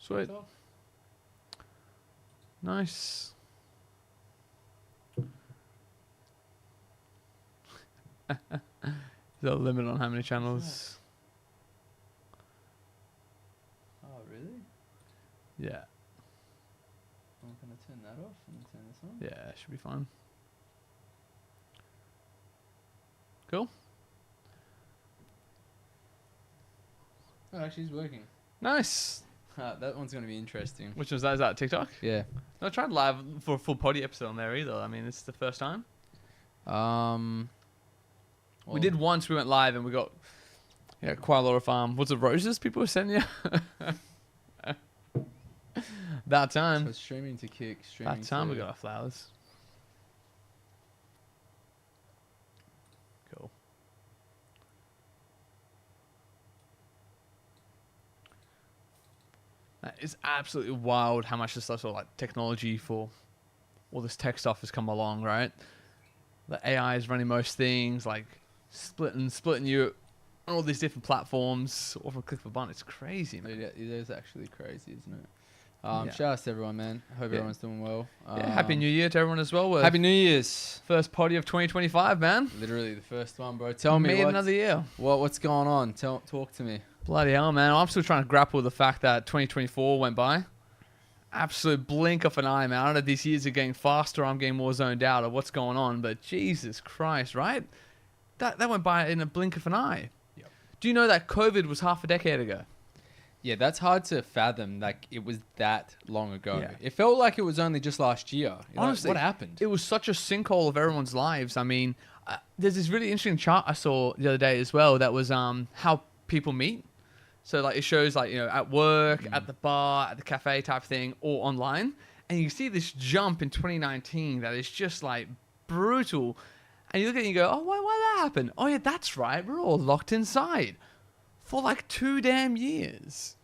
Sweet. Nice. Is there a limit on how many channels? Oh, really? Yeah. I'm going to turn that off and turn this on. Yeah, should be fine. Cool. Oh, actually, it's working. Nice. That one's going to be interesting. Which was that? Is that TikTok? Yeah. I tried live for a full potty episode on there either. I mean, it's the first time. We did once. We went live and we got quite a lot of what's it, roses people were sending you. That time. So streaming to kick. That time we got our flowers. Cool. It's absolutely wild how much this stuff, sort of like technology for all this tech stuff has come along, right? The AI is running most things, like splitting you on all these different platforms, or for a click of a button. It's crazy, man. It is actually crazy, isn't it? Shout out to everyone, man. Hope everyone's doing well. Happy New Year to everyone as well. Happy New Year's. First potty of 2025, man. Literally the first one, bro. Tell me another year. What's going on? Talk to me. Bloody hell, man. I'm still trying to grapple with the fact that 2024 went by. Absolute blink of an eye, man. I don't know if these years are getting faster or I'm getting more zoned out of what's going on, but Jesus Christ, right? That went by in a blink of an eye. Yep. Do you know that COVID was half a decade ago? Yeah, that's hard to fathom. Like, it was that long ago. Yeah. It felt like it was only just last year. Honestly, what happened? It was such a sinkhole of everyone's lives. I mean, there's this really interesting chart I saw the other day as well that was how people meet. So, like, it shows, like, at work, at the bar, at the cafe type thing, or online. And you see this jump in 2019 that is just, like, brutal. And you look at it and you go, oh, why that happen? Oh, yeah, that's right. We're all locked inside for, like, 2 damn years.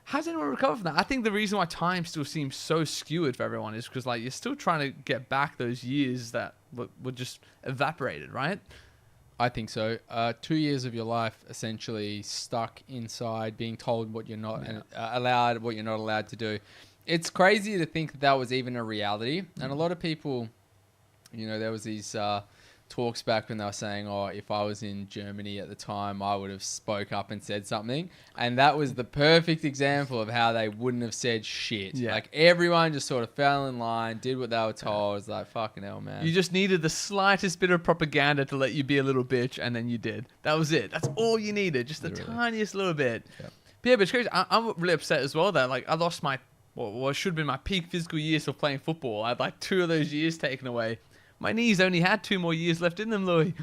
How's anyone recover from that? I think the reason why time still seems so skewed for everyone is because, like, you're still trying to get back those years that were just evaporated, right? I think so. 2 years of your life essentially stuck inside, being told what you're not allowed, what you're not allowed to do. It's crazy to think that was even a reality. And a lot of people, there was these talks back when they were saying, oh, if I was in Germany at the time, I would have spoke up and said something. And that was the perfect example of how they wouldn't have said shit. Yeah. Like, everyone just sort of fell in line, did what they were told. It was like, fucking hell, man. You just needed the slightest bit of propaganda to let you be a little bitch, and then you did. That was it. That's all you needed. Just the tiniest little bit. Yep. But yeah, but it's crazy. I'm really upset as well that, like, I lost my, what should have been my peak physical years of playing football. I had, like, 2 of those years taken away. My knees only had 2 more years left in them, Louis.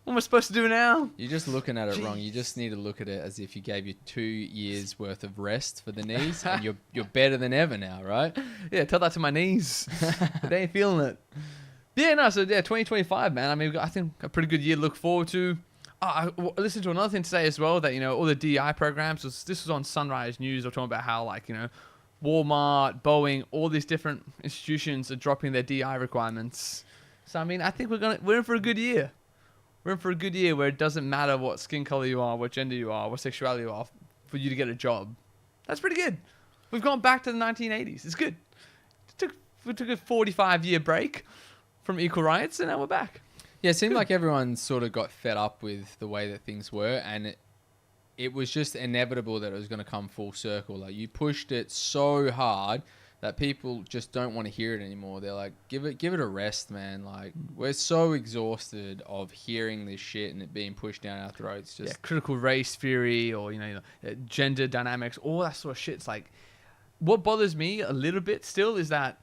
What am I supposed to do now? You're just looking at it wrong. You just need to look at it as if you gave you 2 years worth of rest for the knees, and you're better than ever now, right? Yeah, tell that to my knees. They ain't feeling it. Yeah, no, so yeah, 2025, man. I mean, we've got, I think, a pretty good year to look forward to. I listened to another thing today as well that, all the DEI programs, this was on Sunrise News. They're talking about how, like, Walmart, Boeing, all these different institutions are dropping their DEI requirements. So, I mean, I think we're in for a good year. We're in for a good year where it doesn't matter what skin color you are, what gender you are, what sexuality you are, for you to get a job. That's pretty good. We've gone back to the 1980s. It's good. We took a 45-year break from equal rights, and now we're back. Yeah, it seemed like everyone sort of got fed up with the way that things were, and it was just inevitable that it was going to come full circle. Like, you pushed it so hard that people just don't want to hear it anymore. They're like, give it a rest, man. Like, we're so exhausted of hearing this shit and it being pushed down our throats. Just critical race theory or, gender dynamics, all that sort of shit. It's like, what bothers me a little bit still is that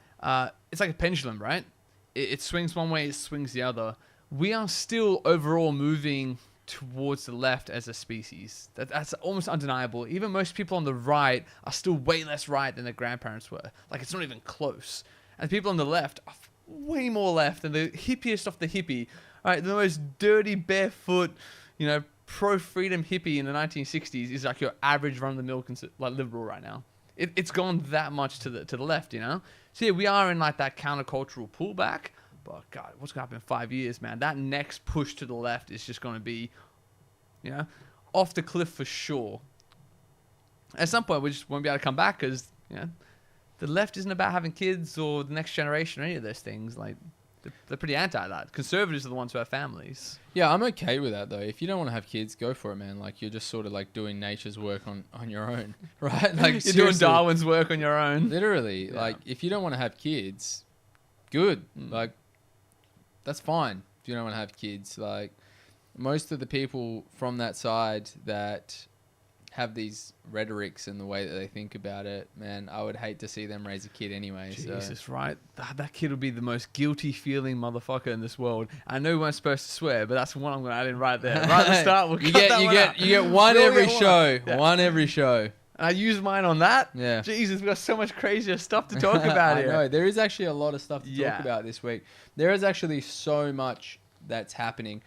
it's like a pendulum, right? It swings one way, it swings the other. We are still overall moving towards the left as a species. That's almost undeniable. Even most people on the right are still way less right than their grandparents were. Like, it's not even close. And people on the left are way more left than the hippiest of the hippie. Right, the most dirty, barefoot, pro-freedom hippie in the 1960s is like your average run-of-the-mill liberal right now. It's gone that much to the left, So yeah, we are in like that countercultural pullback. But God, what's going to happen in 5 years, man? That next push to the left is just going to be, off the cliff for sure. At some point, we just won't be able to come back because, you know, the left isn't about having kids or the next generation or any of those things. Like, they're pretty anti that. Conservatives are the ones who have families. Yeah, I'm okay with that though. If you don't want to have kids, go for it, man. Like you're just sort of like doing nature's work on your own, right? Like You're seriously, doing Darwin's work on your own. literally. Yeah. Like if you don't want to have kids, good. Like that's fine. If you don't want to have kids, like most of the people from that side that have these rhetorics and the way that they think about it, man, I would hate to see them raise a kid anyway. Jesus, So right? That kid will be the most guilty feeling motherfucker in this world. I know we weren't supposed to swear, but that's one I'm going to add in right there. Right at the start, we'll you cut get that you one get out. you get one We'll every get one. show. Yeah. One every show. And I used mine on that. Yeah. Jesus, we've got so much crazier stuff to talk about I here. know. There is actually a lot of stuff to Yeah. talk about this week. There is actually so much that's happening.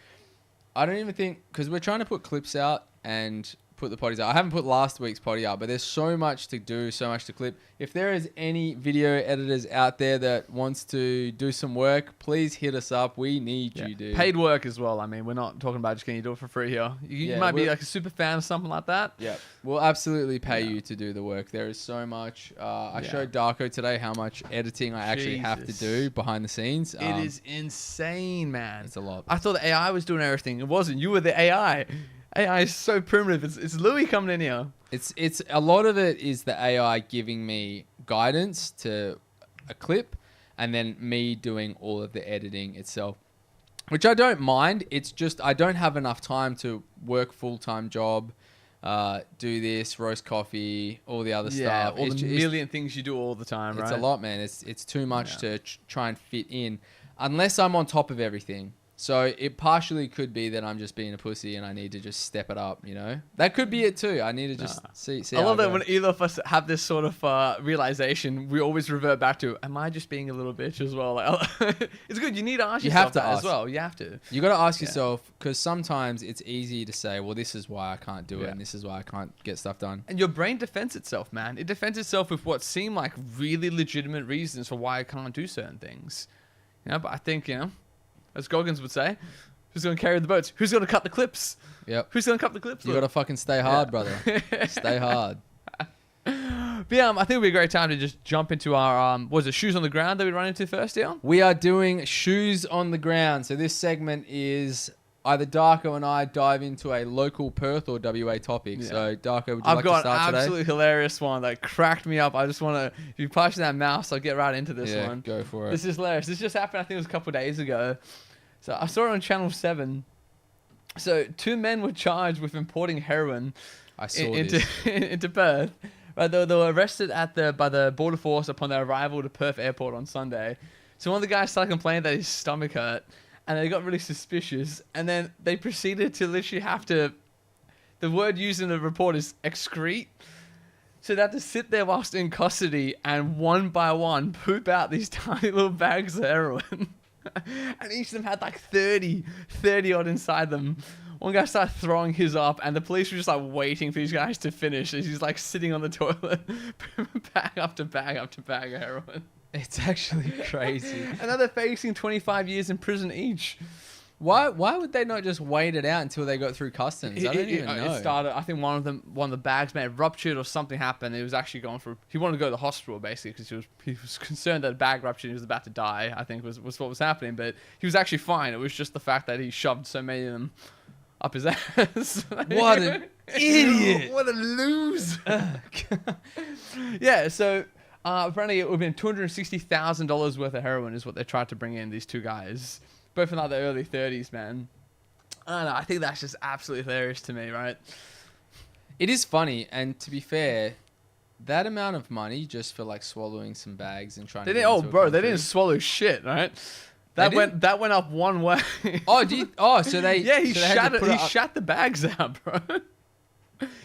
I don't even think, because we're trying to put clips out and put the potties out. I haven't put last week's potty out, but there's so much to do, so much to clip. If there is any video editors out there that wants to do some work, please hit us up. We need Yeah. you, dude. Paid work as well. I mean, we're not talking about just getting you do it for free here. You Yeah, might be we're- like a super fan or something like that. Yeah, we'll absolutely pay Yeah. you to do the work. There is so much. I Yeah. showed Darko today how much editing I actually have to Jesus. do behind the scenes. It is insane, man. It's a lot. I thought the AI was doing everything. It wasn't. You were the AI. AI is so primitive. It's Louis coming in here. It's a lot of it is the AI giving me guidance to a clip, and then me doing all of the editing itself, which I don't mind. It's just I don't have enough time to work full-time job, do this, roast coffee, all the other stuff. all It's the ju- million things you do all the time, right? It's a lot, man. It's too much Yeah. to try and fit in, unless I'm on top of everything. So it partially could be that I'm just being a pussy and I need to just step it up, you know? That could be it too. I need to just see I how love I that go. when either of us have this sort of realization, we always revert back to, am I just being a little bitch as well? Like, it's good. You need to ask You yourself have to that as ask. well. You have to. You got to ask Yeah. yourself, because sometimes it's easy to say, well, this is why I can't do it Yeah. and this is why I can't get stuff done. And your brain defends itself, man. It defends itself with what seem like really legitimate reasons for why it can't do certain things. You know, but I think, you know, as Goggins would say, who's going to carry the boats? Who's going to cut the clips? Yep. Who's going to cut the clips? You got to fucking stay hard, brother. Stay hard. But yeah, I think it would be a great time to just jump into our, what was it, shoes on the ground that we run into first, here? We are doing shoes on the ground. So this segment is either Darko and I dive into a local Perth or WA topic. Yeah. So Darko, would you I've like to got start an today? absolutely hilarious one that cracked me up. I just want to, if you push that mouse, I'll get right into this Yeah, one. go for it. This is hilarious. This just happened, I think it was a couple of days ago. So I saw it on Channel 7. So 2 men were charged with importing heroin I saw into this. into Perth. Right, they were arrested by the border force upon their arrival to Perth airport on Sunday. So one of the guys started complaining that his stomach hurt, and they got really suspicious. And then they proceeded to literally have to, the word used in the report is excrete. So they had to sit there whilst in custody and one by one poop out these tiny little bags of heroin. And each of them had like 30 odd inside them. One guy started throwing his up, and the police were just like waiting for these guys to finish as he's like sitting on the toilet, bag after bag after bag of heroin. It's actually crazy. And now they're facing 25 years in prison each. Why would they not just wait it out until they got through customs? I don't even know. It started, I think one of the bags may have ruptured or something happened. It was actually going for, he wanted to go to the hospital basically because he was concerned that the bag ruptured and he was about to die, I think was what was happening. But he was actually fine. It was just the fact that he shoved so many of them up his ass. What an idiot. What a loser. Yeah, so apparently it would have been $260,000 worth of heroin is what they tried to bring in, these 2 guys. Both in like the early 30s, man. I don't know. I think that's just absolutely hilarious to me, right? It is funny, and to be fair, that amount of money just for like swallowing some bags and trying They to didn't. get Oh, into a bro, they country. didn't swallow shit, right? They That went up one way. So they Yeah, he so they had to shat it. put He up- shat the bags out, bro.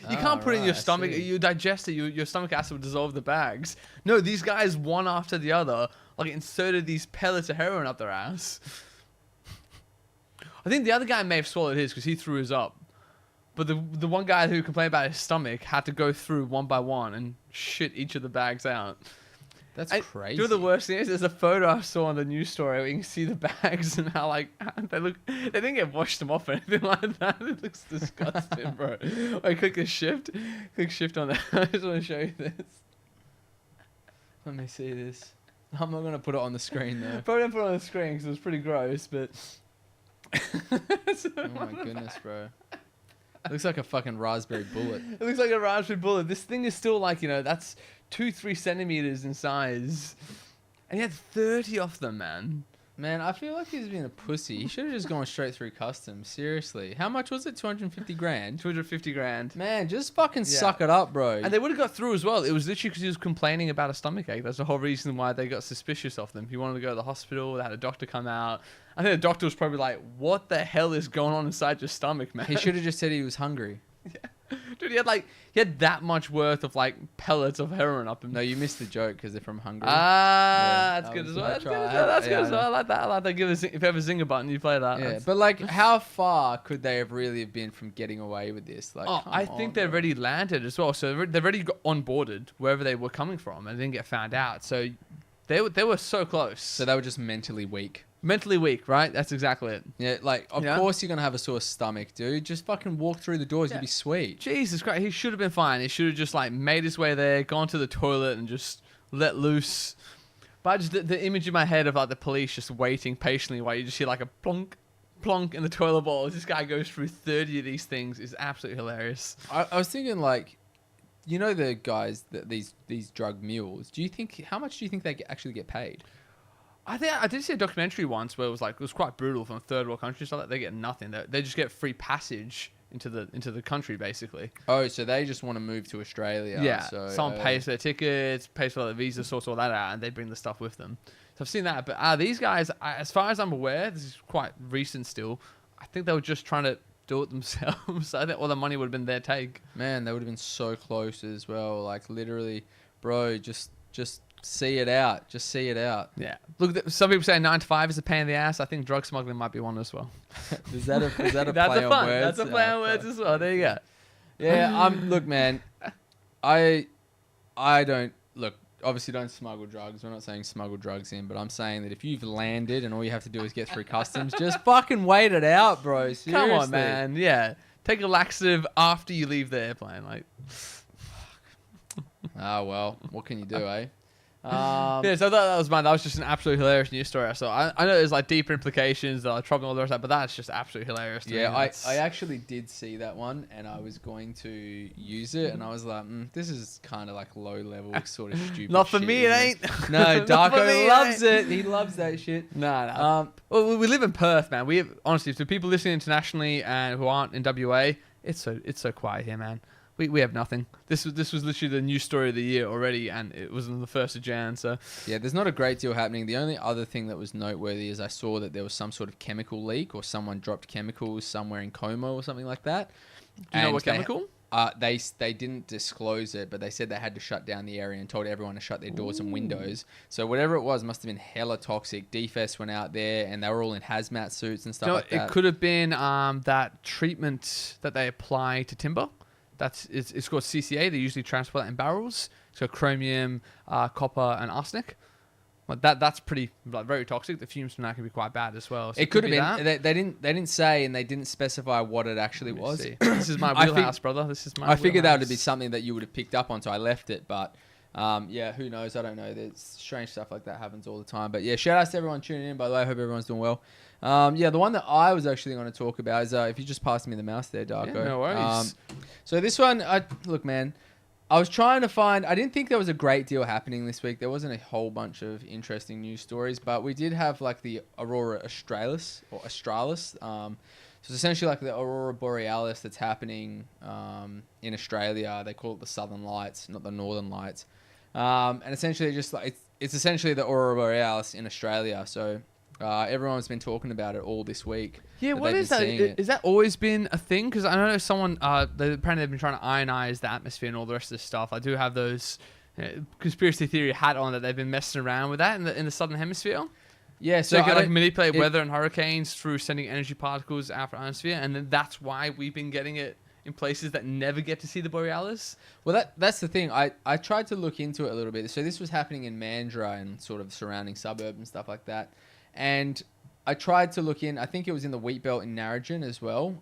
You can't put it in your right, I stomach. see. You digest it. Your stomach acid will dissolve the bags. No, these guys, one after the other, like inserted these pellets of heroin up their ass. I think the other guy may have swallowed his because he threw his up. But the one guy who complained about his stomach had to go through one by one and shit each of the bags out. That's And crazy. Do you know the worst thing is? There's a photo I saw on the news story where you can see the bags and how like they look. They didn't get washed them off or anything like that. It looks disgusting, bro. Wait, click the shift. Click shift on that. I just want to show you this. Let me see this. I'm not gonna put it on the screen though. Probably didn't put it on the screen because it was pretty gross, but. Oh my goodness, bro. Looks like a fucking raspberry bullet. It looks like a raspberry bullet. This thing is still like, that's 2-3 centimeters in size. And he had 30 of them, man. Man, I feel like he's being a pussy. He should have just gone straight through customs. Seriously. How much was it? 250 grand? 250 grand. Man, just fucking suck it up, bro. And they would have got through as well. It was literally because he was complaining about a stomachache. That's the whole reason why they got suspicious of them. He wanted to go to the hospital. They had a doctor come out. I think the doctor was probably like, what the hell is going on inside your stomach, man? He should have just said he was hungry. Yeah. Dude, he had that much worth of like pellets of heroin up him. No, you missed the joke because they're from Hungary. That's good as well. That's good as well. I like that. I like that. If you have a zinger button, you play that. Yeah, but like, how far could they have really have been from getting away with this? Like, I think they've already landed as well. So they've already got onboarded wherever they were coming from and didn't get found out. So they were so close. So they were just mentally weak. Mentally weak, right? That's exactly it. Yeah, like, of course you're going to have a sore stomach, dude. Just fucking walk through the doors. You'll be sweet. Jesus Christ. He should have been fine. He should have just, like, made his way there, gone to the toilet, and just let loose. But just the image in my head of, like, the police just waiting patiently while you just hear, like, a plonk, plonk in the toilet bowl as this guy goes through 30 of these things is absolutely hilarious. I was thinking, like, you know the guys, these drug mules, how much do you think they actually get paid? I did see a documentary once where it was quite brutal from third world countries. So they get nothing. They just get free passage into the country basically. Oh, so they just want to move to Australia. Yeah. So, someone pays for their tickets, pays for their visa, sorts all that out, and they bring the stuff with them. So I've seen that. But these guys, as far as I'm aware, this is quite recent still. I think they were just trying to do it themselves. I think all the money would have been their take. Man, they would have been so close as well. Like literally, bro, just see it out. Just see it out. Yeah. Look, some people say 9 to 5 is a pain in the ass. I think drug smuggling might be one as well. is that a That's play on words? That's a play on words as well. There you go. Yeah. Look, man. I don't look. Obviously, don't smuggle drugs. We're not saying smuggle drugs in, but I'm saying that if you've landed and all you have to do is get through customs, just fucking wait it out, bro. Seriously. Come on, man. Yeah. Take a laxative after you leave the airplane. Like. Well, what can you do, eh? So I thought that was just an absolutely hilarious news story. So I know there's like deeper implications, trouble and all the rest of that, but that's just absolutely hilarious. To me. I actually did see that one, and I was going to use it, and I was like, this is kind of like low level sort of stupid. Not for shit, me, it ain't. No, Darko loves it. He loves that shit. Nah. Well, we live in Perth, man. We have, honestly, to people listening internationally and who aren't in WA, it's so quiet here, man. We have nothing. This was literally the news story of the year already, and it was on the 1st of Jan. So yeah, there's not a great deal happening. The only other thing that was noteworthy is I saw that there was some sort of chemical leak, or someone dropped chemicals somewhere in Como or something like that. Do you know what chemical? They didn't disclose it, but they said they had to shut down the area and told everyone to shut their doors and windows. So whatever it was must have been hella toxic. DFS went out there, and they were all in hazmat suits and stuff like that. It could have been that treatment that they apply to timber. It's called CCA. They usually transport that in barrels. So chromium, copper, and arsenic. But that's pretty very toxic. The fumes from that can be quite bad as well. So it could have been. They didn't say, and they didn't specify what it actually was. This is my wheelhouse, brother. This is my. I figured that would be something that you would have picked up on, so I left it. But who knows? I don't know. There's strange stuff like that happens all the time. But yeah, shout out to everyone tuning in. By the way, I hope everyone's doing well. The one that I was actually going to talk about is if you just passed me the mouse there, Darko. Yeah, no worries. So this one, look, man, I was trying to find. I didn't think there was a great deal happening this week. There wasn't a whole bunch of interesting news stories, but we did have like the Aurora Australis or Australis. So it's essentially like the Aurora Borealis that's happening in Australia. They call it the Southern Lights, not the Northern Lights. And essentially, just like it's essentially the Aurora Borealis in Australia. So everyone's been talking about it all this week. Yeah, what is that? Is that always been a thing? Because I know someone, apparently they've been trying to ionize the atmosphere and all the rest of this stuff. I do have those conspiracy theory hat on that they've been messing around with that in the southern hemisphere. Yeah, so they can manipulate weather and hurricanes through sending energy particles out of the atmosphere, and then that's why we've been getting it in places that never get to see the borealis. Well, that's the thing. I tried to look into it a little bit. So this was happening in Mandurah and sort of surrounding suburb and stuff like that. And I tried to look in. I think it was in the wheat belt in Narrogin as well.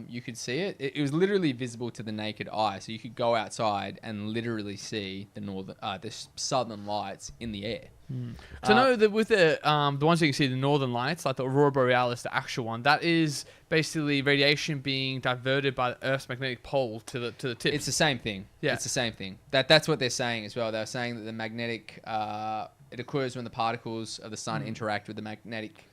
You could see it. It was literally visible to the naked eye. So you could go outside and literally see the southern lights in the air. So know that with the ones that you can see, the northern lights, like the aurora borealis, the actual one, that is basically radiation being diverted by the Earth's magnetic pole to the tip. It's the same thing. Yeah, it's the same thing. That's what they're saying as well. They're saying that the magnetic it occurs when the particles of the sun interact with the magnetic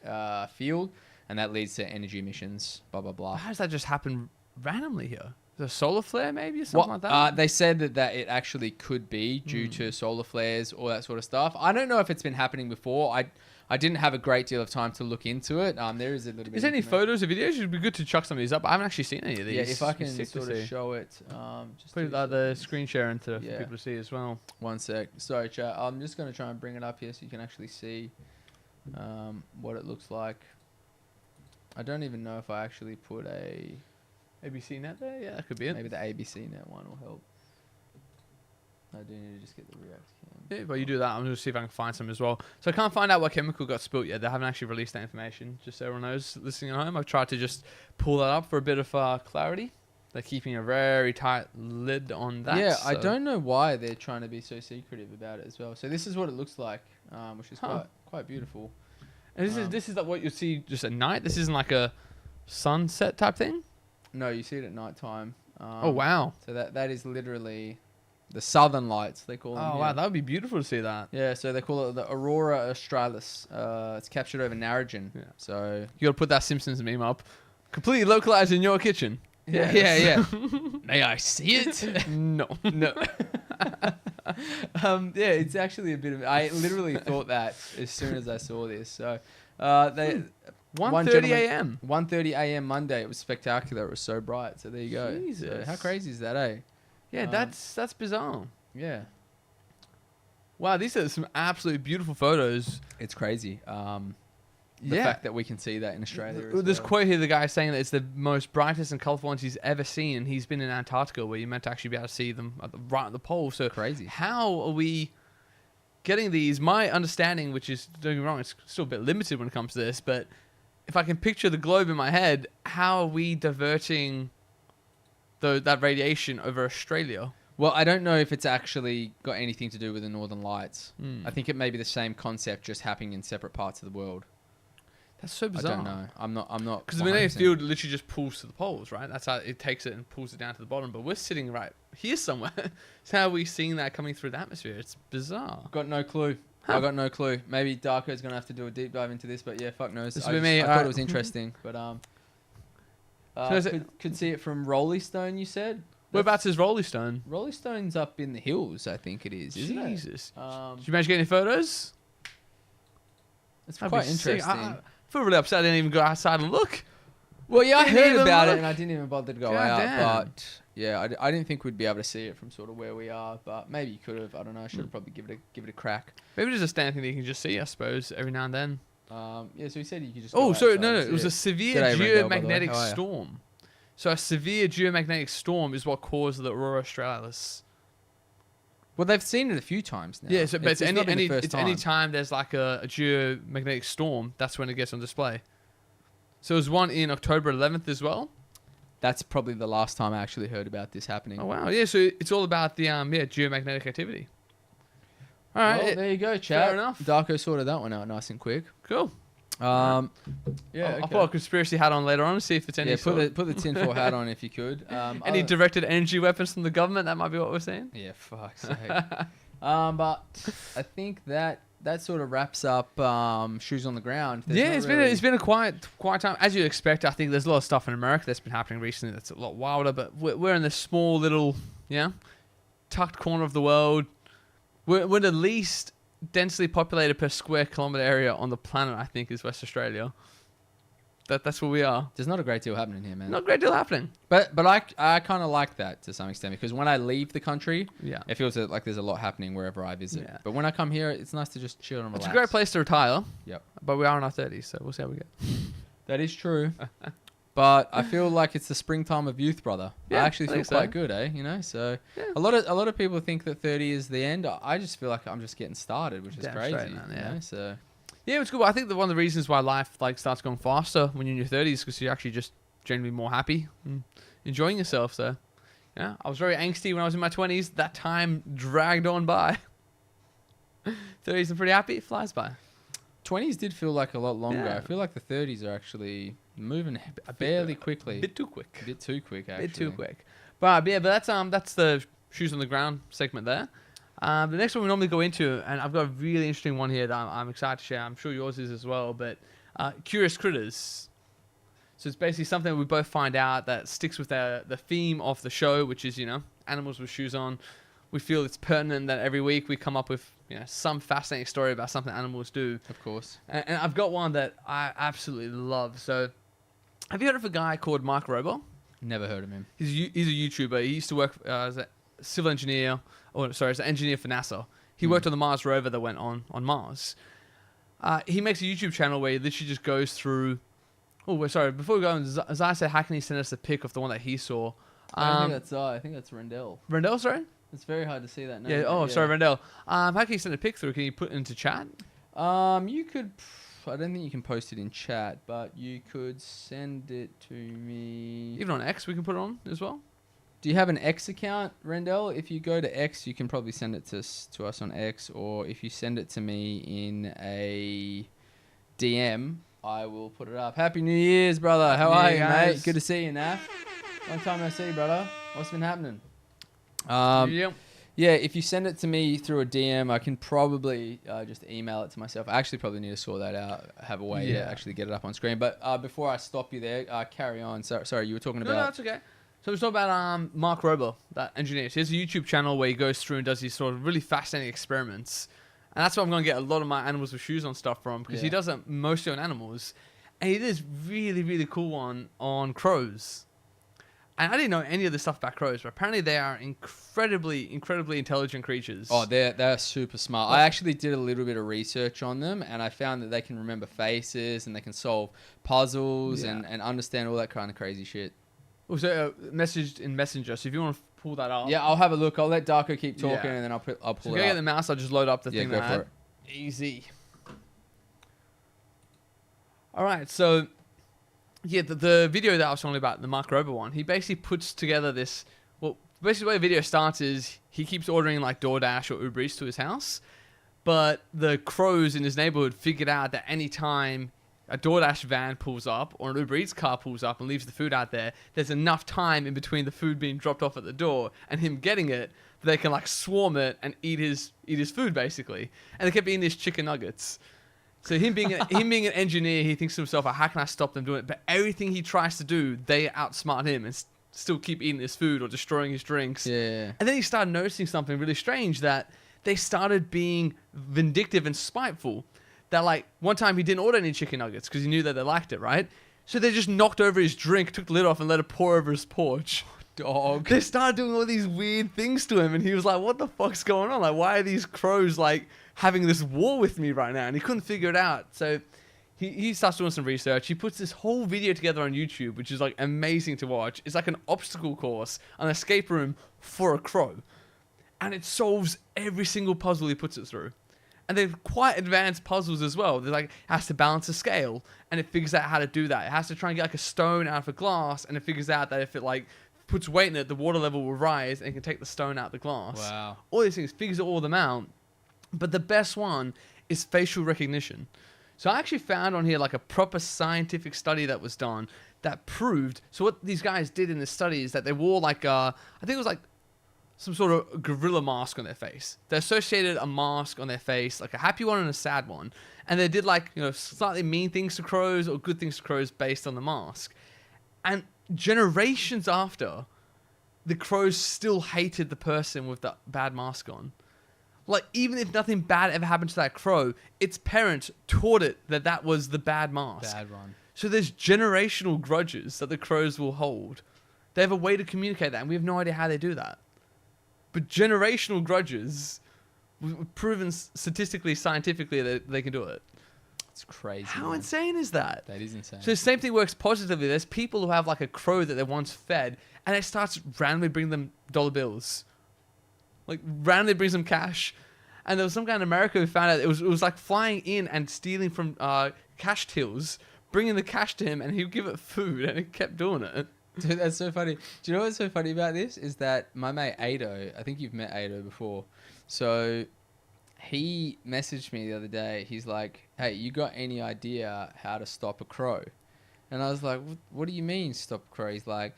field, and that leads to energy emissions. Blah blah blah. How does that just happen randomly here? Is it a solar flare maybe or something like that? They said that it actually could be due to solar flares, all that sort of stuff. I don't know if it's been happening before. I didn't have a great deal of time to look into it. There is a little bit. Is there any photos or videos? It'd be good to chuck some of these up. I haven't actually seen any of these. Yeah, if I can sort of show it. Just put the screen share into for people to see as well. One sec. Sorry, chat. I'm just going to try and bring it up here so you can actually see what it looks like. I don't even know if I actually put a ABC net there? Yeah, that could be it. Maybe the ABC net one will help. I do need to just get the React cam. Yeah, but you do that. I'm going to see if I can find some as well. So I can't find out what chemical got spilt yet. They haven't actually released that information. Just so everyone knows listening at home. I've tried to just pull that up for a bit of clarity. They're keeping a very tight lid on that. Yeah, so I don't know why they're trying to be so secretive about it as well. So this is what it looks like, which is quite beautiful. And this is like what you see just at night? This isn't like a sunset type thing? No, you see it at night time. Oh, wow. So that is literally the southern lights, they call them. Oh, wow. That would be beautiful to see that. Yeah, so they call it the Aurora Australis. It's captured over Narrogin. Yeah. So you got to put that Simpsons meme up. Completely localized in your kitchen. Yeah. May I see it? No. Yeah, it's actually a bit of... I literally thought that as soon as I saw this. So, 1:30 a.m. 1:30 a.m. Monday. It was spectacular. It was so bright. So there you go. Jesus. So how crazy is that, eh? Yeah, that's bizarre. Yeah. Wow, these are some absolutely beautiful photos. It's crazy. The fact that we can see that in Australia. There's a quote here, the guy saying that it's the most brightest and colourful ones he's ever seen, and he's been in Antarctica where you're meant to actually be able to see them right at the pole. So crazy. How are we getting these? My understanding, which is, don't get me wrong, it's still a bit limited when it comes to this, but if I can picture the globe in my head, how are we diverting that radiation over Australia? Well, I don't know if it's actually got anything to do with the Northern Lights. I think it may be the same concept, just happening in separate parts of the world. That's so bizarre. I don't know. I'm not. Because the magnetic field literally just pulls to the poles, right? That's how it takes it and pulls it down to the bottom. But we're sitting right here somewhere. So how are we seeing that coming through the atmosphere? It's bizarre. Got no clue. I got no clue. Maybe Darko's gonna have to do a deep dive into this, but yeah, fuck knows. I thought it was interesting, but could see it from Rolling Stone. You said whereabouts is Rolling Stone? Rolling Stone's up in the hills, I think it is. Isn't it? Jesus. Did you manage to get any photos? It's quite interesting. I feel really upset I didn't even go outside and look. Well, yeah, I heard about it and I didn't even bother to go out. Damn. But yeah, I didn't think we'd be able to see it from sort of where we are. But maybe you could have. I don't know. I should have probably give it a crack. Maybe there's a stand thing that you can just see, I suppose, every now and then. Yeah, so he said you could just. Oh, sorry, no. It was a severe geomagnetic storm. So a severe geomagnetic storm is what caused the Aurora Australis. Well, they've seen it a few times now. Yeah, so but it's any time there's like a geomagnetic storm, that's when it gets on display. So there's one in October 11th as well. That's probably the last time I actually heard about this happening. Oh wow, yeah. So it's all about the geomagnetic activity. All right, well, there you go, chat. Fair enough. Darko sorted that one out nice and quick. Cool. Yeah, I'll put a conspiracy hat on later on and see if it's any. Yeah, put the tinfoil hat on if you could. Any directed energy weapons from the government? That might be what we're saying. Yeah, fuck's sake. But I think that sort of wraps up shoes on the ground. It's been a quiet time, as you'd expect. I think there's a lot of stuff in America that's been happening recently that's a lot wilder. But we're in this small little, tucked corner of the world. We're the least densely populated per square kilometre area on the planet, I think, is West Australia. That's where we are. There's not a great deal happening here, man. Not a great deal happening. But I kind of like that to some extent, because when I leave the country, it feels like there's a lot happening wherever I visit. Yeah. But when I come here, it's nice to just chill and relax. It's a great place to retire. Yep. But we are in our 30s, so we'll see how we go. That is true. But I feel like it's the springtime of youth, brother. Yeah, I actually I feel think so. quite good, eh? You know, so Yeah. a lot of people think that 30 is the end. I just feel like I'm just getting started, which is Damn crazy. straight, man, You yeah. know? So Yeah, it's cool. I think that one of the reasons why life like starts going faster when you're in your 30s because you're actually just generally more happy and enjoying yourself. So, yeah, I was very angsty when I was in my 20s. That time dragged on by. 30s are pretty happy. It flies by. 20s did feel like a lot longer. Yeah. I feel like the 30s are actually moving fairly quickly. A bit too quick. A bit too quick, actually. Bit too quick. But yeah, but that's the shoes on the ground segment there. The next one we normally go into, and I've got a really interesting one here that I'm excited to share. I'm sure yours is as well. But curious critters. So it's basically something we both find out that sticks with the theme of the show, which is animals with shoes on. We feel it's pertinent that every week we come up with some fascinating story about something animals do. Of course. And I've got one that I absolutely love. So, have you heard of a guy called Mark Rober? Never heard of him. He's a YouTuber. He used to work as a civil engineer, as an engineer for NASA. He worked on the Mars rover that went on Mars. He makes a YouTube channel where he literally just goes through. Oh, sorry. Before we go on, Zai said, "How can he send us a pic of the one that he saw?" I think that's Rendell. Rendell, sorry. It's very hard to see that now. Yeah. Oh, sorry, Rendell. How can you send a pic through? Can you put it into chat? You could. I don't think you can post it in chat, but you could send it to me. Even on X, we can put it on as well. Do you have an X account, Rendell? If you go to X, you can probably send it to us on X, or if you send it to me in a DM, I will put it up. Happy New Year's, brother. How are you, mate? Good to see you, Naf. Long time no see, brother. What's been happening? Yeah, if you send it to me through a DM, I can probably just email it to myself. I actually probably need to sort that out, have a way to actually get it up on screen. But before I stop you there, carry on. Sorry, you were talking about... No, that's okay. So it's all about Mark Rober, that engineer. So he has a YouTube channel where he goes through and does these sort of really fascinating experiments. And that's what I'm going to get a lot of my animals with shoes on stuff from, because he does it mostly on animals. And he did this really, really cool one on crows. And I didn't know any of this stuff about crows, but apparently they are incredibly, incredibly intelligent creatures. Oh, they're super smart. I actually did a little bit of research on them, and I found that they can remember faces, and they can solve puzzles, and understand all that kind of crazy shit. Also, messaged in Messenger, so if you want to pull that up. Yeah, I'll have a look. I'll let Darko keep talking, and then I'll pull so it if you up. get the mouse, I'll just load up the thing go that I for had. it. Easy. All right, so... Yeah, the video that I was talking about, the Mark Rober one, he basically puts together this... Well, basically the way the video starts is he keeps ordering like DoorDash or Uber Eats to his house, but the crows in his neighborhood figured out that any time a DoorDash van pulls up or an Uber Eats car pulls up and leaves the food out there, there's enough time in between the food being dropped off at the door and him getting it that they can like swarm it and eat his food basically. And they kept eating these chicken nuggets. So him being an engineer, he thinks to himself, how can I stop them doing it? But everything he tries to do, they outsmart him and still keep eating his food or destroying his drinks. Yeah. And then he started noticing something really strange, that they started being vindictive and spiteful. That like one time he didn't order any chicken nuggets because he knew that they liked it, right? So they just knocked over his drink, took the lid off and let it pour over his porch. Dog. They started doing all these weird things to him and he was like, what the fuck's going on? Like, why are these crows like having this war with me right now? And he couldn't figure it out. So he starts doing some research. He puts this whole video together on YouTube, which is like amazing to watch. It's like an obstacle course, an escape room for a crow. And it solves every single puzzle he puts it through. And they're quite advanced puzzles as well. They're like, it has to balance a scale and it figures out how to do that. It has to try and get like a stone out of a glass and it figures out that if it like puts weight in it, the water level will rise and it can take the stone out of the glass. Wow. All these things, figures all of them out. But the best one is facial recognition. So I actually found on here like a proper scientific study that was done that proved. So what these guys did in this study is that they wore like I think it was like some sort of gorilla mask on their face. They associated a mask on their face, like a happy one and a sad one. And they did like, slightly mean things to crows or good things to crows based on the mask. And generations after, the crows still hated the person with the bad mask on. Like, even if nothing bad ever happened to that crow, its parents taught it that that was the bad mask. Bad one. So there's generational grudges that the crows will hold. They have a way to communicate that, and we have no idea how they do that. But generational grudges, we've proven statistically, scientifically that they can do it. It's crazy. How man. insane is that? That is insane. So the same thing works positively. There's people who have like a crow that they once fed, and it starts randomly bringing them dollar bills. Like randomly brings them cash. And there was some guy in America who found out it was like flying in and stealing from cash tills, bringing the cash to him, and he would give it food, and it kept doing it. Dude, that's so funny. Do you know what's so funny about this? Is that my mate A.W.S O, I think you've met A.W.S O before. So he messaged me the other day. He's like, hey, you got any idea how to stop a crow? And I was like, what do you mean stop a crow? He's like,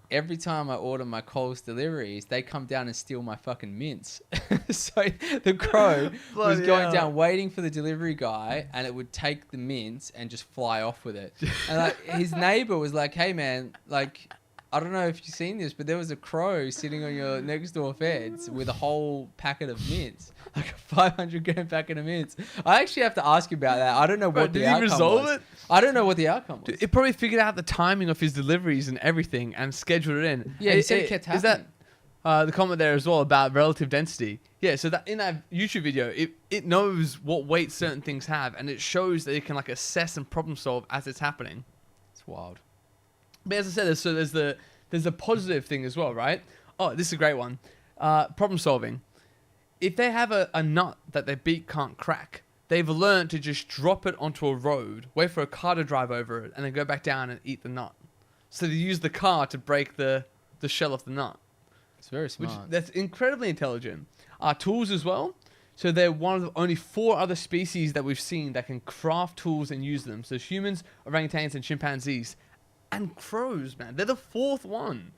every time I order my Coles deliveries, they come down and steal my fucking mints. So the crow was going down waiting for the delivery guy, and it would take the mints and just fly off with it. And like his neighbor was like, hey man, like, I don't know if you've seen this, but there was a crow sitting on your next door fence with a whole packet of mints, like a 500 gram packet of mints. I actually have to ask you about that. I don't know what the outcome was. Did he resolve it? I don't know what the outcome was. It probably figured out the timing of his deliveries and everything and scheduled it in. Yeah, he said it kept happening. Is that the comment there as well about relative density? Yeah, so that in that YouTube video, it knows what weight certain things have, and it shows that it can like assess and problem solve as it's happening. It's wild. But as I said, there's a positive thing as well, right? Oh, this is a great one. Problem solving. If they have a nut that their beak can't crack, they've learned to just drop it onto a road, wait for a car to drive over it, and then go back down and eat the nut. So they use the car to break the shell of the nut. It's very smart. That's incredibly intelligent. Tools as well. So they're one of only 4 other species that we've seen that can craft tools and use them. So humans, orangutans, and chimpanzees. And crows, man. They're the 4th one.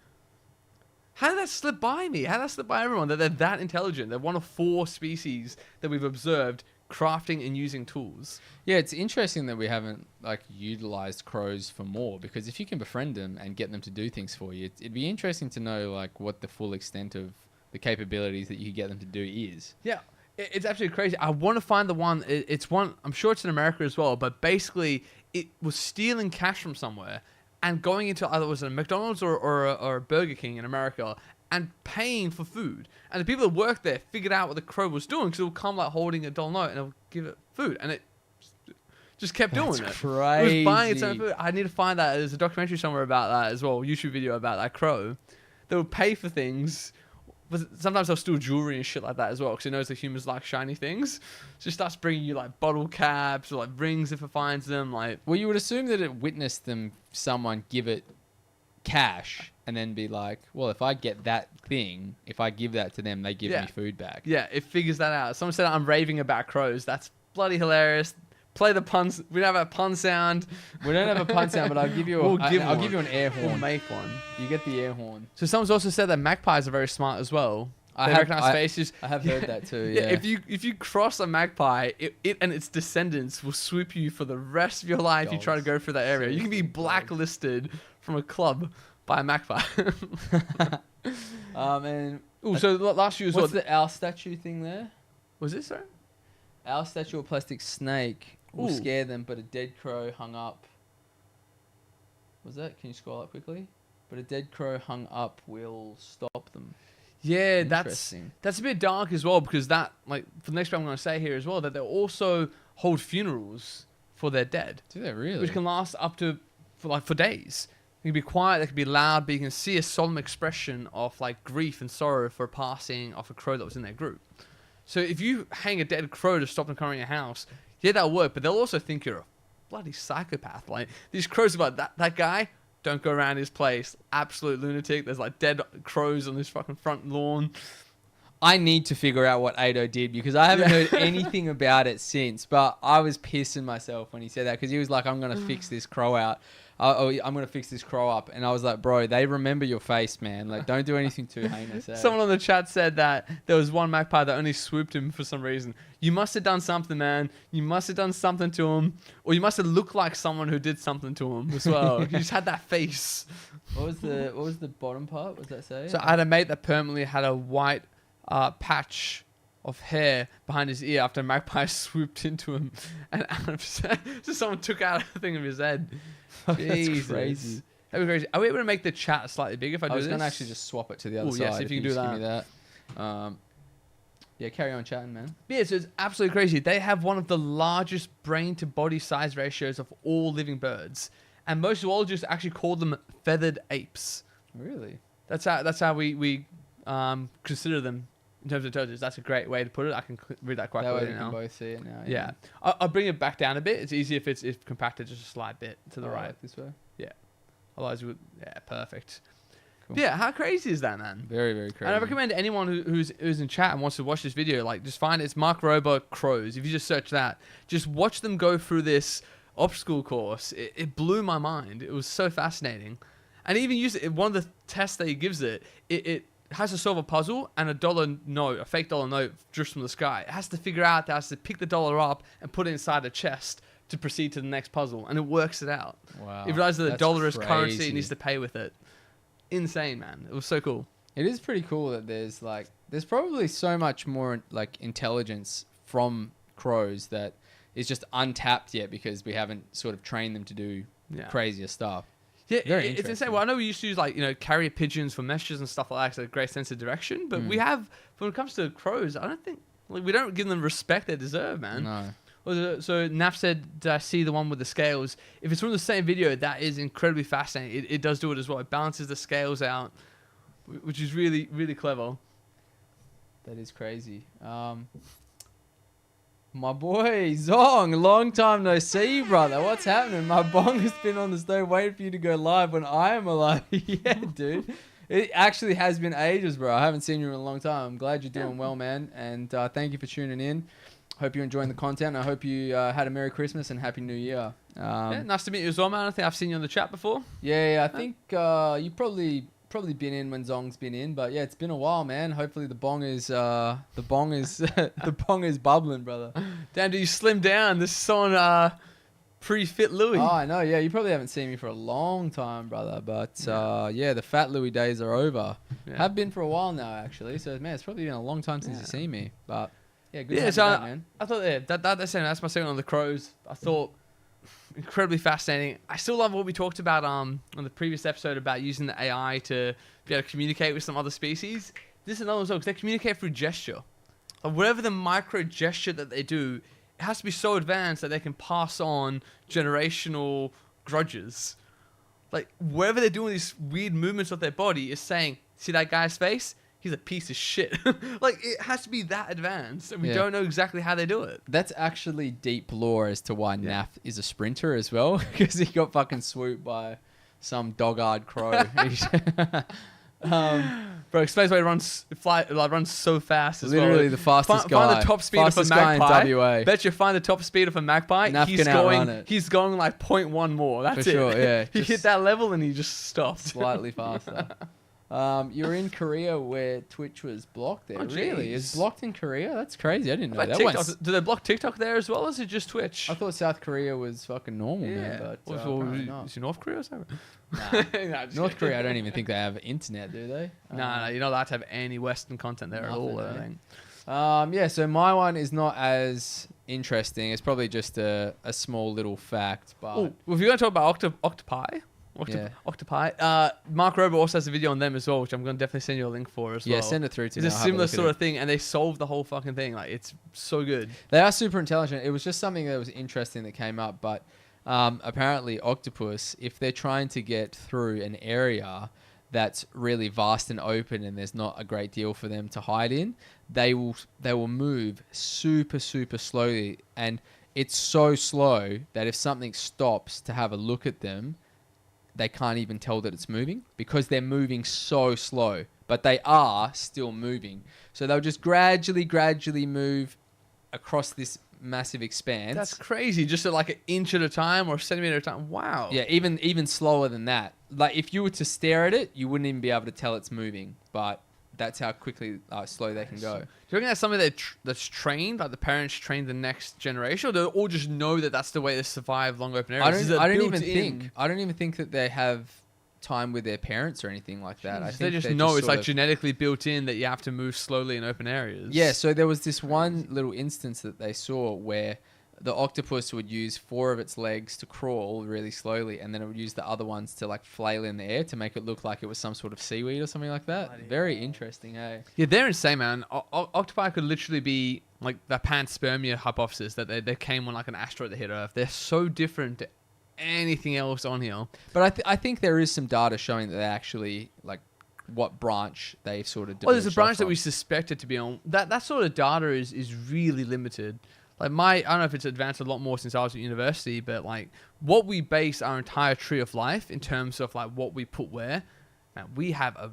How did that slip by me? How did that slip by everyone? That they're that intelligent. They're one of 4 species that we've observed crafting and using tools. Yeah, it's interesting that we haven't like utilized crows for more, because if you can befriend them and get them to do things for you, it'd be interesting to know like what the full extent of the capabilities that you could get them to do is. Yeah. It's absolutely crazy. I want to find the one. It's one. I'm sure it's in America as well. But basically, it was stealing cash from somewhere and going into either it was a McDonald's or a Burger King in America and paying for food. And the people that worked there figured out what the crow was doing, because it would come like holding a $1 note and it would give it food, and it just kept doing it. Crazy. It was buying its own food. I need to find that. There's a documentary somewhere about that as well. A YouTube video about that crow. They would pay for things. But sometimes they'll steal jewelry and shit like that as well, because it knows that humans like shiny things. So it starts bringing you like bottle caps or like rings if it finds them. Like, well, you would assume that it witnessed someone give it cash and then be like, well, if I get that thing, if I give that to them, they give me food back. Yeah, it figures that out. Someone said I'm raving about crows. That's bloody hilarious. Play the puns. We don't have a pun sound. We don't have a pun sound, but I'll give you I'll give you an air horn. We'll make one. You get the air horn. So someone's also said that magpies are very smart as well. They recognize faces. I have heard that too. Yeah. If you cross a magpie, it and its descendants will swoop you for the rest of your life. You try to go through that area. You can be blacklisted from a club by a magpie. And so last year was what's the owl statue thing there? Was this sorry? Owl statue or plastic snake will scare them, but a dead crow hung up. Was that? Can you scroll up quickly? But a dead crow hung up will stop them. Yeah, that's a bit dark as well, because that, like, for the next bit I'm going to say here as well, that they also hold funerals for their dead. Do they really? Which can last up to for days. They can be quiet, they can be loud, but you can see a solemn expression of like grief and sorrow for passing of a crow that was in their group. So if you hang a dead crow to stop them coming in your house, yeah, that'll work, but they'll also think you're a bloody psychopath. Like, these crows are like, that guy, don't go around his place. Absolute lunatic. There's like dead crows on this fucking front lawn. I need to figure out what A.W.S O did, because I haven't heard anything about it since, but I was pissing myself when he said that, because he was like, I'm going to fix this crow out. I'm going to fix this crow up. And I was like, bro, they remember your face, man. Like, don't do anything too heinous. Someone on the chat said that there was one magpie that only swooped him for some reason. You must have done something, man. You must have done something to him. Or you must have looked like someone who did something to him as well. You just had that face. What was the bottom part? What does that say? So I had a mate that permanently had a white patch of hair behind his ear after a magpie swooped into him. And just someone took out a thing of his head. That's crazy. That'd be crazy. Are we able to make the chat slightly bigger if I do this? I was going to actually just swap it to the other side. Yes, if you can do that. Give me that. Yeah, carry on chatting, man. Yeah, so it's absolutely crazy. They have one of the largest brain to body size ratios of all living birds, and most zoologists actually call them feathered apes. Really? That's how we consider them in terms of intelligence. That's a great way to put it. I can read that quite That way clearly we now. can both see it now. Yeah, I'll bring it back down a bit. It's easier if it's compacted just a slight bit to the Oh, right. like this way. Otherwise, yeah, perfect. Cool. Yeah, how crazy is that, man? Very, very crazy. And I recommend anyone who's in chat and wants to watch this video, like, just find it's Mark Rober Crows. If you just search that, just watch them go through this obstacle course. It blew my mind. It was so fascinating. And even use it. One of the tests that he gives it has to solve a puzzle, and a fake dollar note drifts from the sky. It has to figure out, it has to pick the dollar up and put it inside a chest to proceed to the next puzzle, and it works it out. Wow. It realizes that the That's dollar is currency, crazy. it needs to pay with it. Insane, man. It was so cool. It is pretty cool that there's probably so much more like intelligence from crows that is just untapped yet because we haven't sort of trained them to do crazier stuff. Yeah, Very it's interesting. insane. Well, I know we used to use carrier pigeons for messages and stuff like that, so a great sense of direction. But we have, when it comes to crows, I don't think we don't give them respect they deserve, man. No. So Naf said, "Did I see the one with the scales?" If it's from the same video, that is incredibly fascinating. It does do it as well. It balances the scales out, which is really, really clever. That is crazy. My boy Zong, long time no see, brother. What's happening? My bong has been on the stove waiting for you to go live when I am alive. Yeah, dude. It actually has been ages, bro. I haven't seen you in a long time. I'm glad you're doing well, man. And thank you for tuning in. Hope you're enjoying the content. I hope you had a Merry Christmas and Happy New Year. Yeah, nice to meet you as well, man. I don't think I've seen you on the chat before. Yeah, I think you probably been in when Zong's been in, but yeah, it's been a while, man. Hopefully the bong is the bong is bubbling, brother. Damn, dude, you slimmed down. This is on pre-fit Louis. Oh, I know. Yeah, you probably haven't seen me for a long time, brother. But yeah, the fat Louis days are over. Yeah. Have been for a while now, actually. So man, it's probably been a long time since you've seen me. But yeah, good. Yeah, to so have you back, man. I thought that's my segment on the crows. I thought incredibly fascinating. I still love what we talked about on the previous episode about using the AI to be able to communicate with some other species. This is another one as well, because they communicate through gesture. Like whatever the micro gesture that they do, it has to be so advanced that they can pass on generational grudges. Like wherever they're doing these weird movements of their body is saying, see that guy's face? He's a piece of shit. Like it has to be that advanced, and we don't know exactly how they do it. That's actually deep lore as to why Naf is a sprinter as well, because he got fucking swooped by some dog-eyed crow. Bro, explains why he runs so fast as Literally well. the fastest guy. Find the top speed of a Fastest guy in magpie. WA. Bet you find the top speed of a magpie. Naf can outrun it. He's going like 0.1 more. That's For it. sure, yeah. He Just hit that level and he just stopped. slightly faster. You were in Korea where Twitch was blocked there. Oh, Really? jeez. It's blocked in Korea? That's crazy. I didn't know Like that. TikTok, do they block TikTok there as well, or is it just Twitch? I thought South Korea was fucking normal, man. But apparently not. is it North Korea or something? Nah. Nah, just North kidding. Korea, I don't even think they have internet, do they? No, you're not allowed to have any Western content there at all. Nothing, I eh? think. Yeah, so my one is not as interesting. It's probably just a small little fact, but Well, if you're going to talk about octopi, Yeah. Octopi. Mark Rober also has a video on them as well, which I'm going to definitely send you a link for as well. yeah, send it through to me. It's a I'll have similar look at sort it. of thing, and they solved the whole fucking thing. Like, it's so good. They are super intelligent. It was just something that was interesting that came up, but apparently octopus, if they're trying to get through an area that's really vast and open and there's not a great deal for them to hide in, they will move super, super slowly. And it's so slow that if something stops to have a look at them, they can't even tell that it's moving because they're moving so slow, but they are still moving. So they'll just gradually move across this massive expanse. That's crazy. Just at like an inch at a time or a centimeter at a time. Wow. Yeah, even slower than that. Like if you were to stare at it, you wouldn't even be able to tell it's moving, but that's how quickly slow they can go. Do you reckon that's something that's trained, like the parents train the next generation, or do they all just know that that's the way to survive long open areas? I don't even think that they have time with their parents or anything like that. I think they just know it's like genetically built in that you have to move slowly in open areas. Yeah, so there was this one little instance that they saw where the octopus would use 4 of its legs to crawl really slowly, and then it would use the other ones to like flail in the air to make it look like it was some sort of seaweed or something like that. Very interesting, eh? Yeah, they're insane, man. Octopi could literally be like the panspermia hypothesis that they came when like an asteroid that hit Earth. They're so different to anything else on here. But I think there is some data showing that they actually like what branch they sort of. Well, there's a diverged branch off that from. we suspect it to be on. That sort of data is really limited. Like I don't know if it's advanced a lot more since I was at university, but like what we base our entire tree of life in terms of like what we put where, man, we have a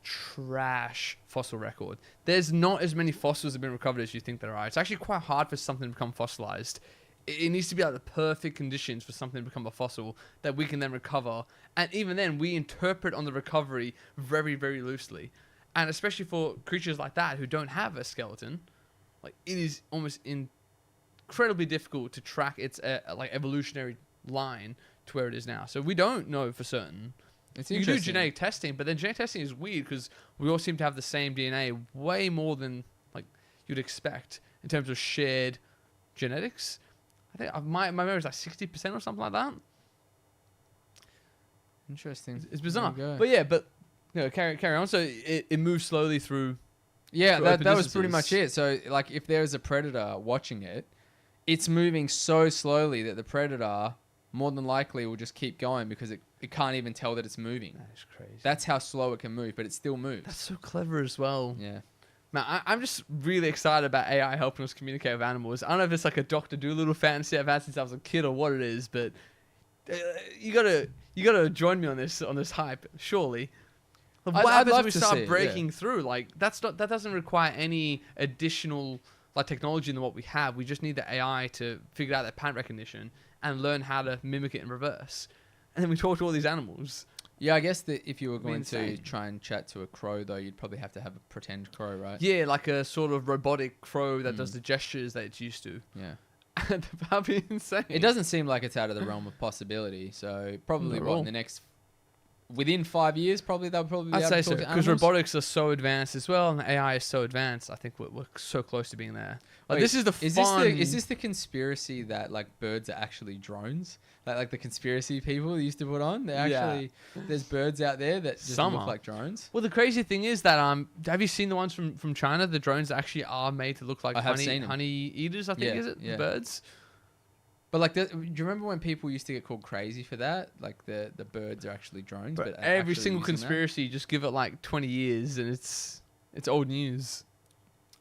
trash fossil record. There's not as many fossils that have been recovered as you think there are. It's actually quite hard for something to become fossilized. It needs to be like the perfect conditions for something to become a fossil that we can then recover. And even then, we interpret on the recovery very, very loosely. And especially for creatures like that who don't have a skeleton, like it is almost incredibly difficult to track its like evolutionary line to where it is now. So we don't know for certain. It's You can do interesting. genetic testing, but then genetic testing is weird because we all seem to have the same DNA way more than like you'd expect in terms of shared genetics. I think my memory is like 60% or something like that. Interesting. It's bizarre, There you go. but yeah, you know, carry on. So it moves slowly through. Yeah, through that open was pretty much distances. it. So, like, if there's a predator watching it, it's moving so slowly that the predator more than likely will just keep going because it can't even tell that it's moving. That's crazy. That's how slow it can move, but it still moves. That's so clever as well. Yeah. Man, I'm just really excited about AI helping us communicate with animals. I don't know if it's like a Dr. Dolittle fantasy I've had since I was a kid or what it is, but you gotta join me on this hype, surely. Like, what I'd happens love when we to start see it, breaking through? Like that doesn't require any additional like technology than what we have. We just need the AI to figure out that pattern recognition and learn how to mimic it in reverse. And then we talk to all these animals. Yeah, I guess that if you were It'd be going to insane. try and chat to a crow, though, you'd probably have to have a pretend crow, right? Yeah, like a sort of robotic crow that does the gestures that it's used to. Yeah. That'd be insane. It doesn't seem like it's out of the realm of possibility. So probably Not at what all. in the next within 5 years, probably they'll probably be I'd able say to so talk to because animals. robotics are so advanced as well, and AI is so advanced. I think we're so close to being there. Like Wait, this is the fun. Is this the conspiracy that like birds are actually drones? Like the conspiracy people used to put on? They Yeah. actually there's birds out there that just Some look are. like drones. Well, the crazy thing is that have you seen the ones from China? The drones that actually are made to look like I have seen 'em. honey eaters. I think Yeah, is it yeah. the birds? But like, do you remember when people used to get called crazy for that? Like the birds are actually drones. But But every actually single using that? conspiracy, just give it like 20 years, and it's old news.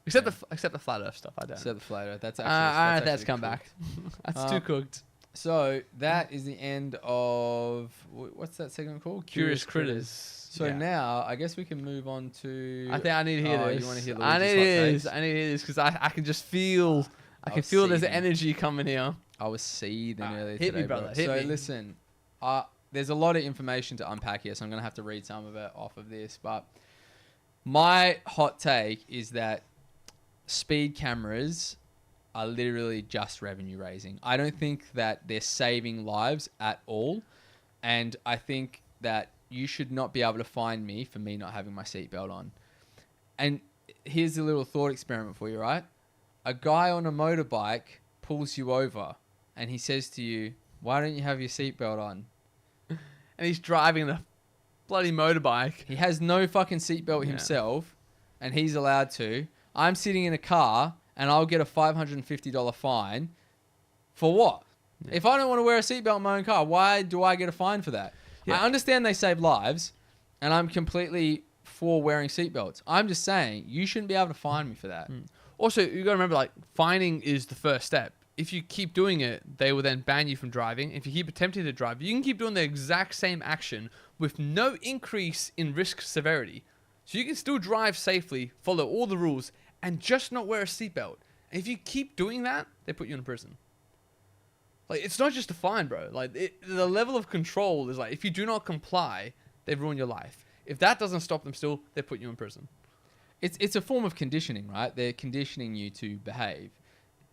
Except the flat Earth stuff. I don't. So the flatter. That's actually That's actually come cooked. back. That's too cooked. So that is the end of what's that segment called? Curious critters. So Yeah. now I guess we can move on to. I think I need to hear Oh, this. you wanna hear I need Luigi's to hot hear this. takes? I need to hear this because I can just feel. I can was feel there's seething. energy coming here. I was seething earlier hit me, today, brother, bro. hit So me. listen, there's a lot of information to unpack here, so I'm gonna have to read some of it off of this. But my hot take is that speed cameras are literally just revenue raising. I don't think that they're saving lives at all, and I think that you should not be able to find me for me not having my seatbelt on. And here's a little thought experiment for you, right? A guy on a motorbike pulls you over and he says to you, "Why don't you have your seatbelt on?" And he's driving the bloody motorbike. He has no fucking seatbelt Yeah. himself and he's allowed to. I'm sitting in a car and I'll get a $550 fine. For what? Yeah. If I don't want to wear a seatbelt in my own car, why do I get a fine for that? Yeah. I understand they save lives and I'm completely for wearing seatbelts. I'm just saying you shouldn't be able to fine me for that. Also, you gotta remember, like, fining is the first step. If you keep doing it, they will then ban you from driving. If you keep attempting to drive, you can keep doing the exact same action with no increase in risk severity. So you can still drive safely, follow all the rules, and just not wear a seatbelt. And if you keep doing that, they put you in prison. Like, it's not just a fine, bro. Like, the level of control is like, if you do not comply, they ruin your life. If that doesn't stop them still, they put you in prison. It's a form of conditioning, right? They're conditioning you to behave.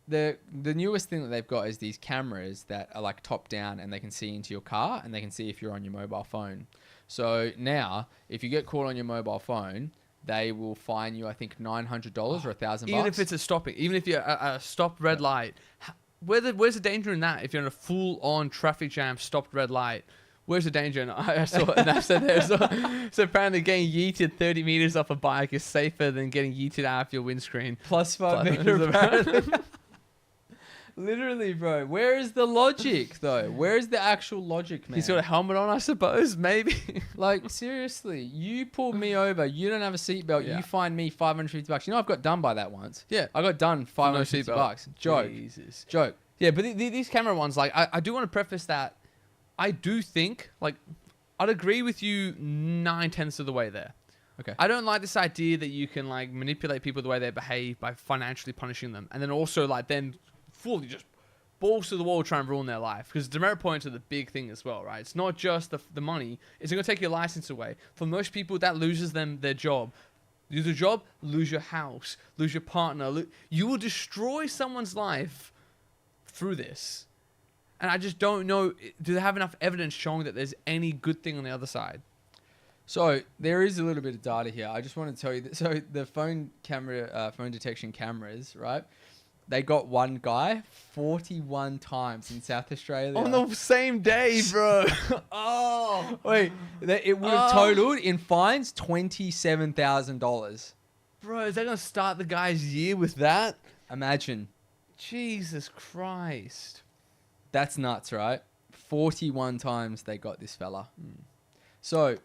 The newest thing that they've got is these cameras that are like top down and they can see into your car and they can see if you're on your mobile phone. So now, if you get caught on your mobile phone, they will fine you, I think, $900 or $1,000. Even if it's a stopping, even if you're a stop red light, where's the danger in that? If you're in a full-on traffic jam, stopped red light, where's the danger? And I saw an episode there. So apparently getting yeeted 30 meters off a bike is safer than getting yeeted out of your windscreen. Plus 5 meter apparently. Literally, bro. Where is the logic, though? Where is the actual logic, man? He's got a helmet on, I suppose. Maybe. Like, seriously, you pulled me over. You don't have a seatbelt. Yeah. You fined me $550. You know, I've got done by that once. Yeah. I got done $550. Joke. Jesus. Joke. Yeah, but these camera ones, like, I do want to preface that I do think, like, I'd agree with you 9/10 of the way there. Okay. I don't like this idea that you can, like, manipulate people the way they behave by financially punishing them. And then also, like, then fully just balls to the wall try and ruin their life. Because demerit points are the big thing as well, right? It's not just the money. It's going to take your license away. For most people, that loses them their job. Lose your job, lose your house, lose your partner. You will destroy someone's life through this. And I just don't know, do they have enough evidence showing that there's any good thing on the other side? So there is a little bit of data here. I just want to tell you that. So the phone detection cameras, right? They got one guy 41 times in South Australia. On the same day, bro. Oh. Wait, it would have totaled in fines $27,000. Bro, is that going to start the guy's year with that? Imagine. Jesus Christ. That's nuts, right? 41 times they got this fella. So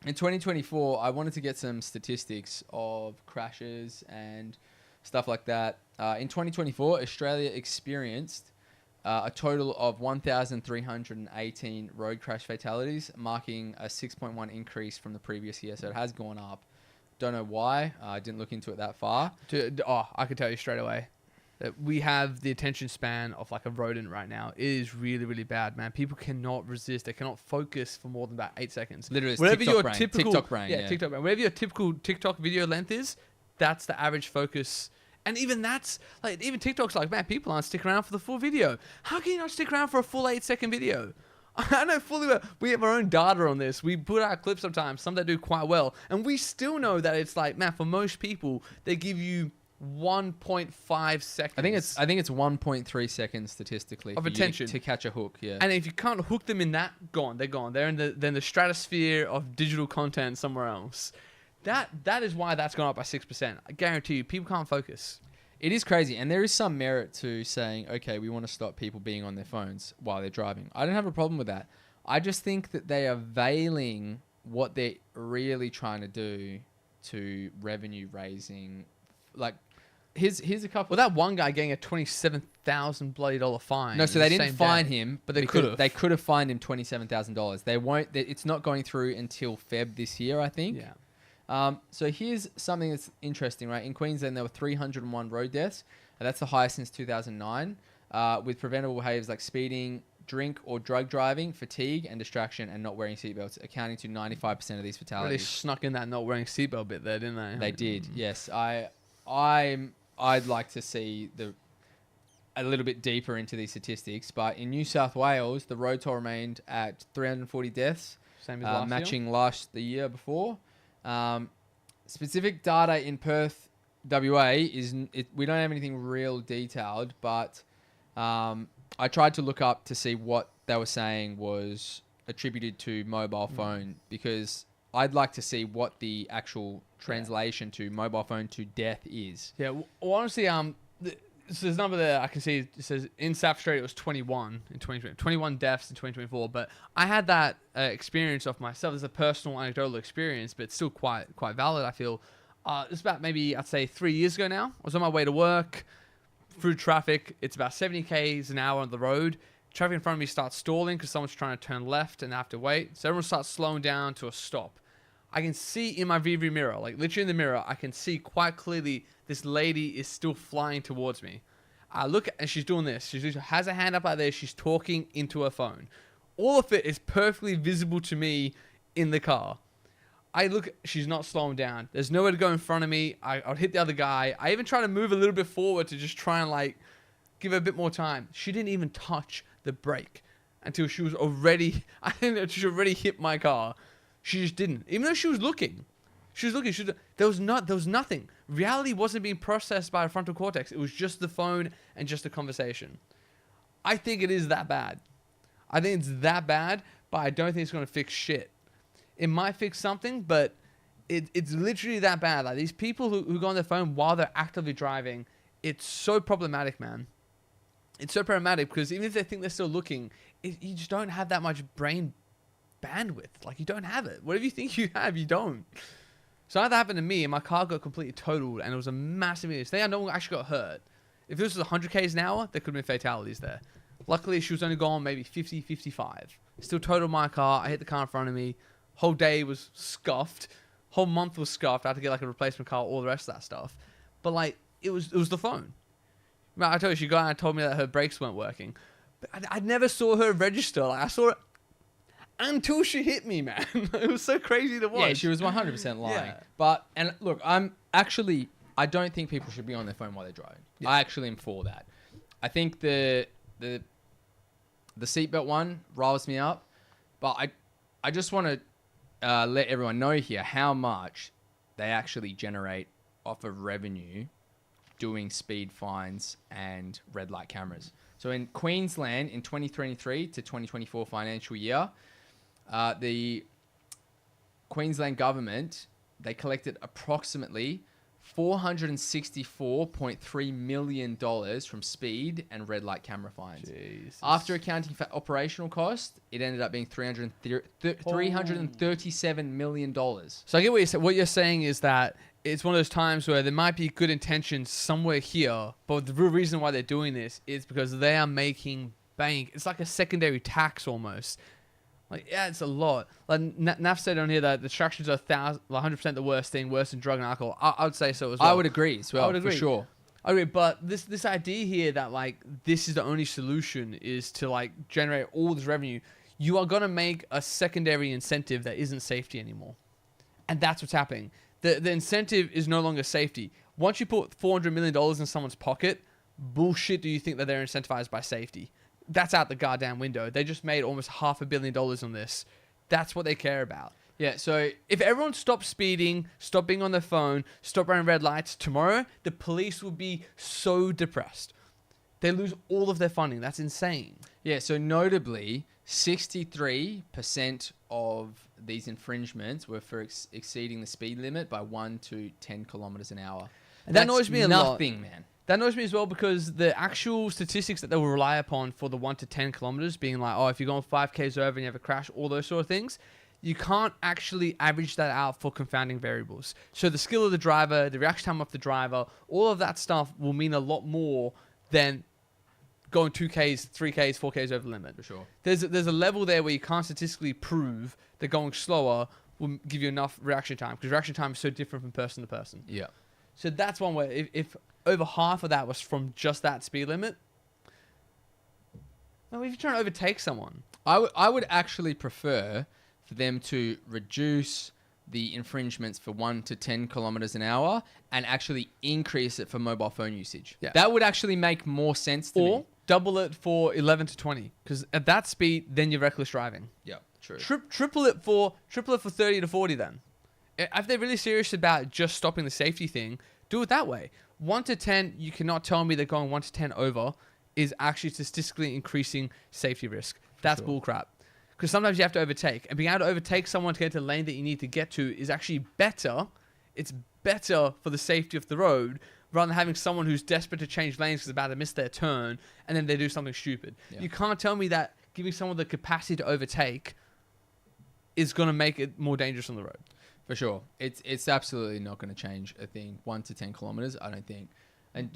in 2024, I wanted to get some statistics of crashes and stuff like that. In 2024, Australia experienced a total of 1,318 road crash fatalities, marking a 6.1 increase from the previous year. So it has gone up. Don't know why. I didn't look into it that far. I could tell you straight away that we have the attention span of like a rodent right now. It is really, really bad, man. People cannot resist. They cannot focus for more than about 8 seconds. Literally, it's whatever TikTok your brain. typical TikTok brain. Yeah, TikTok brain. Whatever your typical TikTok video length is, that's the average focus. And even that's like, even TikTok's like, man, people aren't sticking around for the full video. How can you not stick around for a full 8-second video? I know fully well. We have our own data on this. We put out clips sometimes, some that do quite well. And we still know that it's like, man, for most people, they give you 1.5 seconds. I think it's 1.3 seconds statistically of for you attention to catch a hook. Yeah. And if you can't hook them in that, gone. They're gone. They're in the stratosphere of digital content somewhere else. That is why that's gone up by 6%. I guarantee you, people can't focus. It is crazy, and there is some merit to saying, okay, we want to stop people being on their phones while they're driving. I don't have a problem with that. I just think that they are veiling what they're really trying to do to revenue raising. Like, here's a couple. Well, that one guy getting a $27,000 bloody fine. No, so they didn't fine him, but they could have. They could have fined him $27,000. They won't. It's not going through until Feb this year, I think. Yeah. So here's something that's interesting, right? In Queensland, there were 301 road deaths. And that's the highest since 2009, with preventable behaviours like speeding, drink or drug driving, fatigue and distraction, and not wearing seatbelts, accounting to 95% of these fatalities. Really snuck in that not wearing seatbelt bit there, didn't they? They did, yes. I'd like to see a little bit deeper into these statistics, but in New South Wales, the road toll remained at 340 deaths, same as last matching year? the year before. Specific data in Perth, WA, we don't have anything real detailed, but I tried to look up to see what they were saying was attributed to mobile phone, because I'd like to see what the actual translation to mobile phone to death is. Yeah, well, honestly, so there's a number there I can see. It says in South Australia it was 21 in 2020, 21 deaths in 2024. But I had that experience of myself. It's a personal anecdotal experience, but it's still quite valid, I feel. It's about maybe, I'd say 3 years ago now. I was on my way to work through traffic. It's about 70 k's an hour on the road. Traffic in front of me starts stalling because someone's trying to turn left and I have to wait. So everyone starts slowing down to a stop. I can see in my rearview mirror, like literally in the mirror, I can see quite clearly this lady is still flying towards me. I look and she's doing this. She has her hand up like this. She's talking into her phone. All of it is perfectly visible to me in the car. I look, she's not slowing down. There's nowhere to go in front of me. I'll hit the other guy. I even try to move a little bit forward to just try and like give her a bit more time. She didn't even touch the brake until she was already, she already hit my car. She just didn't. Even though she was looking. She was looking. There was nothing. Reality wasn't being processed by her frontal cortex. It was just the phone and just a conversation. I think it is that bad. I think it's that bad, but I don't think it's going to fix shit. It might fix something, but it's literally that bad. Like these people who go on their phone while they're actively driving, it's so problematic, man. It's so problematic because even if they think they're still looking, you just don't have that much brain bandwidth. Like you don't have it. Whatever you think you have, you don't. So that happened to me, and my car got completely totaled, and it was a massive mistake. No one actually got hurt. If this was 100 k's an hour, there could have been fatalities there. Luckily, she was only gone maybe 50, 55. Still totaled my car. I hit the car in front of me. Whole day was scuffed. Whole month was scuffed. I had to get like a replacement car, all the rest of that stuff. But like, it was the phone. I told you, she got out and told me that her brakes weren't working. But I never saw her register. Like I saw it until she hit me, man. It was so crazy to watch. Yeah, she was 100% lying. Yeah. But, and look, I don't think people should be on their phone while they're driving. Yeah. I actually am for that. I think the seatbelt one riles me up, but I just want to let everyone know here how much they actually generate off of revenue doing speed fines and red light cameras. So in Queensland in 2023 to 2024 financial year, the Queensland government, they collected approximately $464.3 million from speed and red light camera fines. Jesus. After accounting for operational cost, it ended up being $337 million. So I get what you're saying is that it's one of those times where there might be good intentions somewhere here, but the real reason why they're doing this is because they are making bank. It's like a secondary tax almost. Like, yeah, it's a lot. Like Naf said on here that distractions are 100% the worst thing, worse than drug and alcohol. I would say so as well. I would agree as well, for sure. I agree, but this idea here that like this is the only solution is to like generate all this revenue. You are gonna make a secondary incentive that isn't safety anymore, and that's what's happening. The incentive is no longer safety. Once you put $400 million in someone's pocket, bullshit. Do you think that they're incentivized by safety? That's out the goddamn window. They just made almost $500 million on this. That's what they care about. Yeah, so if everyone stopped speeding, stopped being on their phone, stopped running red lights, tomorrow, the police will be so depressed. They lose all of their funding. That's insane. Yeah, so notably, 63% of these infringements were for exceeding the speed limit by 1 to 10 kilometers an hour. And that annoys me a lot. Nothing, man. That annoys me as well because the actual statistics that they will rely upon for the 1 to 10 kilometers being like, oh, if you're going 5Ks over and you have a crash, all those sort of things, you can't actually average that out for confounding variables. So the skill of the driver, the reaction time of the driver, all of that stuff will mean a lot more than going 2Ks, 3Ks, 4Ks over the limit. For sure. There's a level there where you can't statistically prove that going slower will give you enough reaction time because reaction time is so different from person to person. Yeah. So that's one way. If over half of that was from just that speed limit, well, if you're trying to overtake someone, I would actually prefer for them to reduce the infringements for 1 to 10 kilometers an hour and actually increase it for mobile phone usage. Yeah. That would actually make more sense to me. Or double it for 11 to 20 because at that speed, then you're reckless driving. Yeah, true. Triple it for 30 to 40 then. If they're really serious about just stopping the safety thing, do it that way. 1 to 10, you cannot tell me that going 1 to 10 over is actually statistically increasing safety risk. That's bullcrap. Because sometimes you have to overtake. And being able to overtake someone to get to the lane that you need to get to is actually better. It's better for the safety of the road rather than having someone who's desperate to change lanes because they're about to miss their turn and then they do something stupid. Yeah. You can't tell me that giving someone the capacity to overtake is going to make it more dangerous on the road. For sure. It's absolutely not going to change a thing. 1 to 10 kilometers, I don't think. And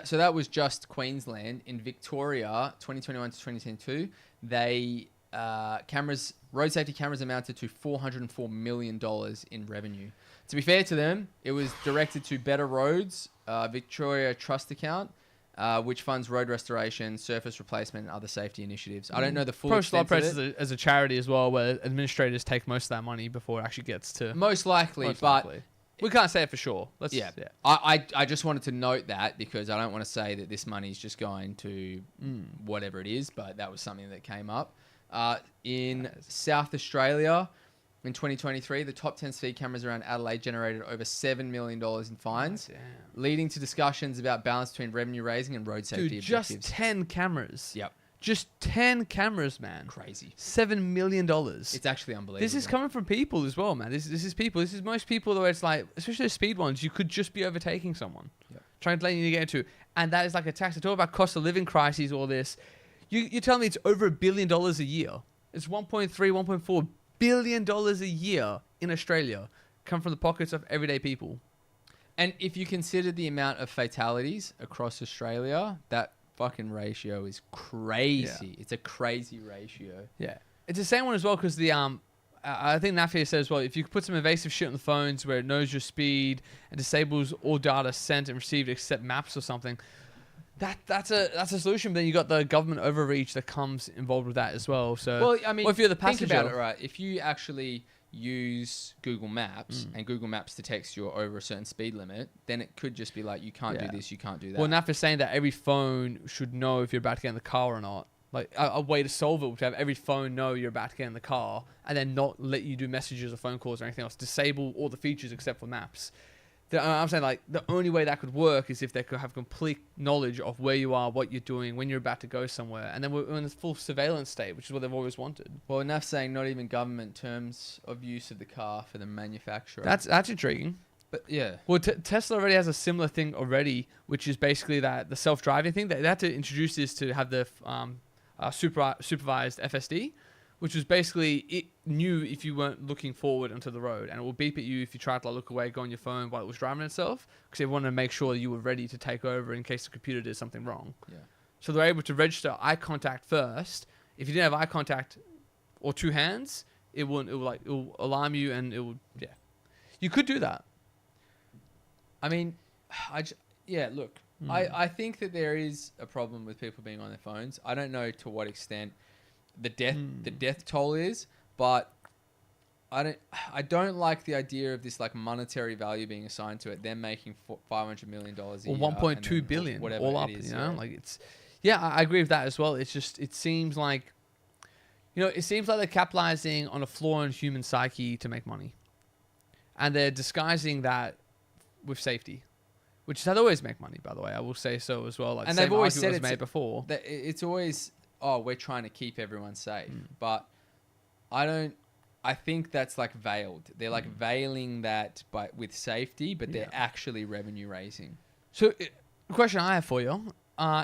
so that was just Queensland. In Victoria, 2021 to 2022, they road safety cameras amounted to $404 million in revenue. To be fair to them, it was directed to Better Roads, Victoria Trust account, which funds road restoration, surface replacement, and other safety initiatives. I don't know the full extent of it. As a charity as well, where administrators take most of that money before it actually gets to... Most likely. We can't say it for sure. I just wanted to note that because I don't want to say that this money is just going to whatever it is, but that was something that came up. In South Australia, In 2023, the top 10 speed cameras around Adelaide generated over $7 million in fines, leading to discussions about balance between revenue raising and road safety objectives. Just 10 cameras. Yep. Just 10 cameras, man. Crazy. $7 million. It's actually unbelievable. This is coming from people as well, man. This is people. This is most people where it's like, especially the speed ones, you could just be overtaking someone. Yep. Trying to let you get into. And that is like a tax. I talk about cost of living crises, all this. You're telling me it's over $1 billion a year. It's 1.4 billion dollars a year in Australia come from the pockets of everyday people. And if you consider the amount of fatalities across Australia, that fucking ratio is crazy. Yeah. It's a crazy ratio. Yeah. It's the same one as well because the I think NAFTA says, well, if you put some invasive shit on the phones where it knows your speed and disables all data sent and received except maps or something, that's a solution. But then you got the government overreach that comes involved with that as well. So, well, I mean, if you're the passenger, think about it, right? If you actually use Google Maps and Google Maps detects you're over a certain speed limit, then it could just be like, you can't do this, you can't do that. Well, NAFTA's saying that every phone should know if you're about to get in the car or not. Like a way to solve it would have every phone know you're about to get in the car and then not let you do messages or phone calls or anything else. Disable all the features except for maps. I'm saying like the only way that could work is if they could have complete knowledge of where you are, what you're doing, when you're about to go somewhere, and then we're in a full surveillance state, which is what they've always wanted. Well, enough saying not even government terms of use of the car for the manufacturer. That's intriguing. But yeah. Well, Tesla already has a similar thing already, which is basically that the self-driving thing. They had to introduce this to have the supervised FSD, which was basically it knew if you weren't looking forward onto the road, and it will beep at you if you tried to look away, go on your phone while it was driving itself, because they wanted to make sure you were ready to take over in case the computer did something wrong. Yeah. So they're able to register eye contact first. If you didn't have eye contact or two hands, it will alarm you, and it will you could do that. I mean, look, I think that there is a problem with people being on their phones. I don't know to what extent the death toll is, but I don't like the idea of this like monetary value being assigned to it. Them making $500 million a year, 1.2 billion, whatever all up. It is, Like it's I agree with that as well. It's just it seems like they're capitalizing on a flaw in human psyche to make money, and they're disguising that with safety, which is how they always make money. By the way, I will say so as well. Like, and they've always said it's made before. That it's always we're trying to keep everyone safe, but I think that's like veiled. They're like veiling that with safety, but they're actually revenue raising. So, a question I have for you: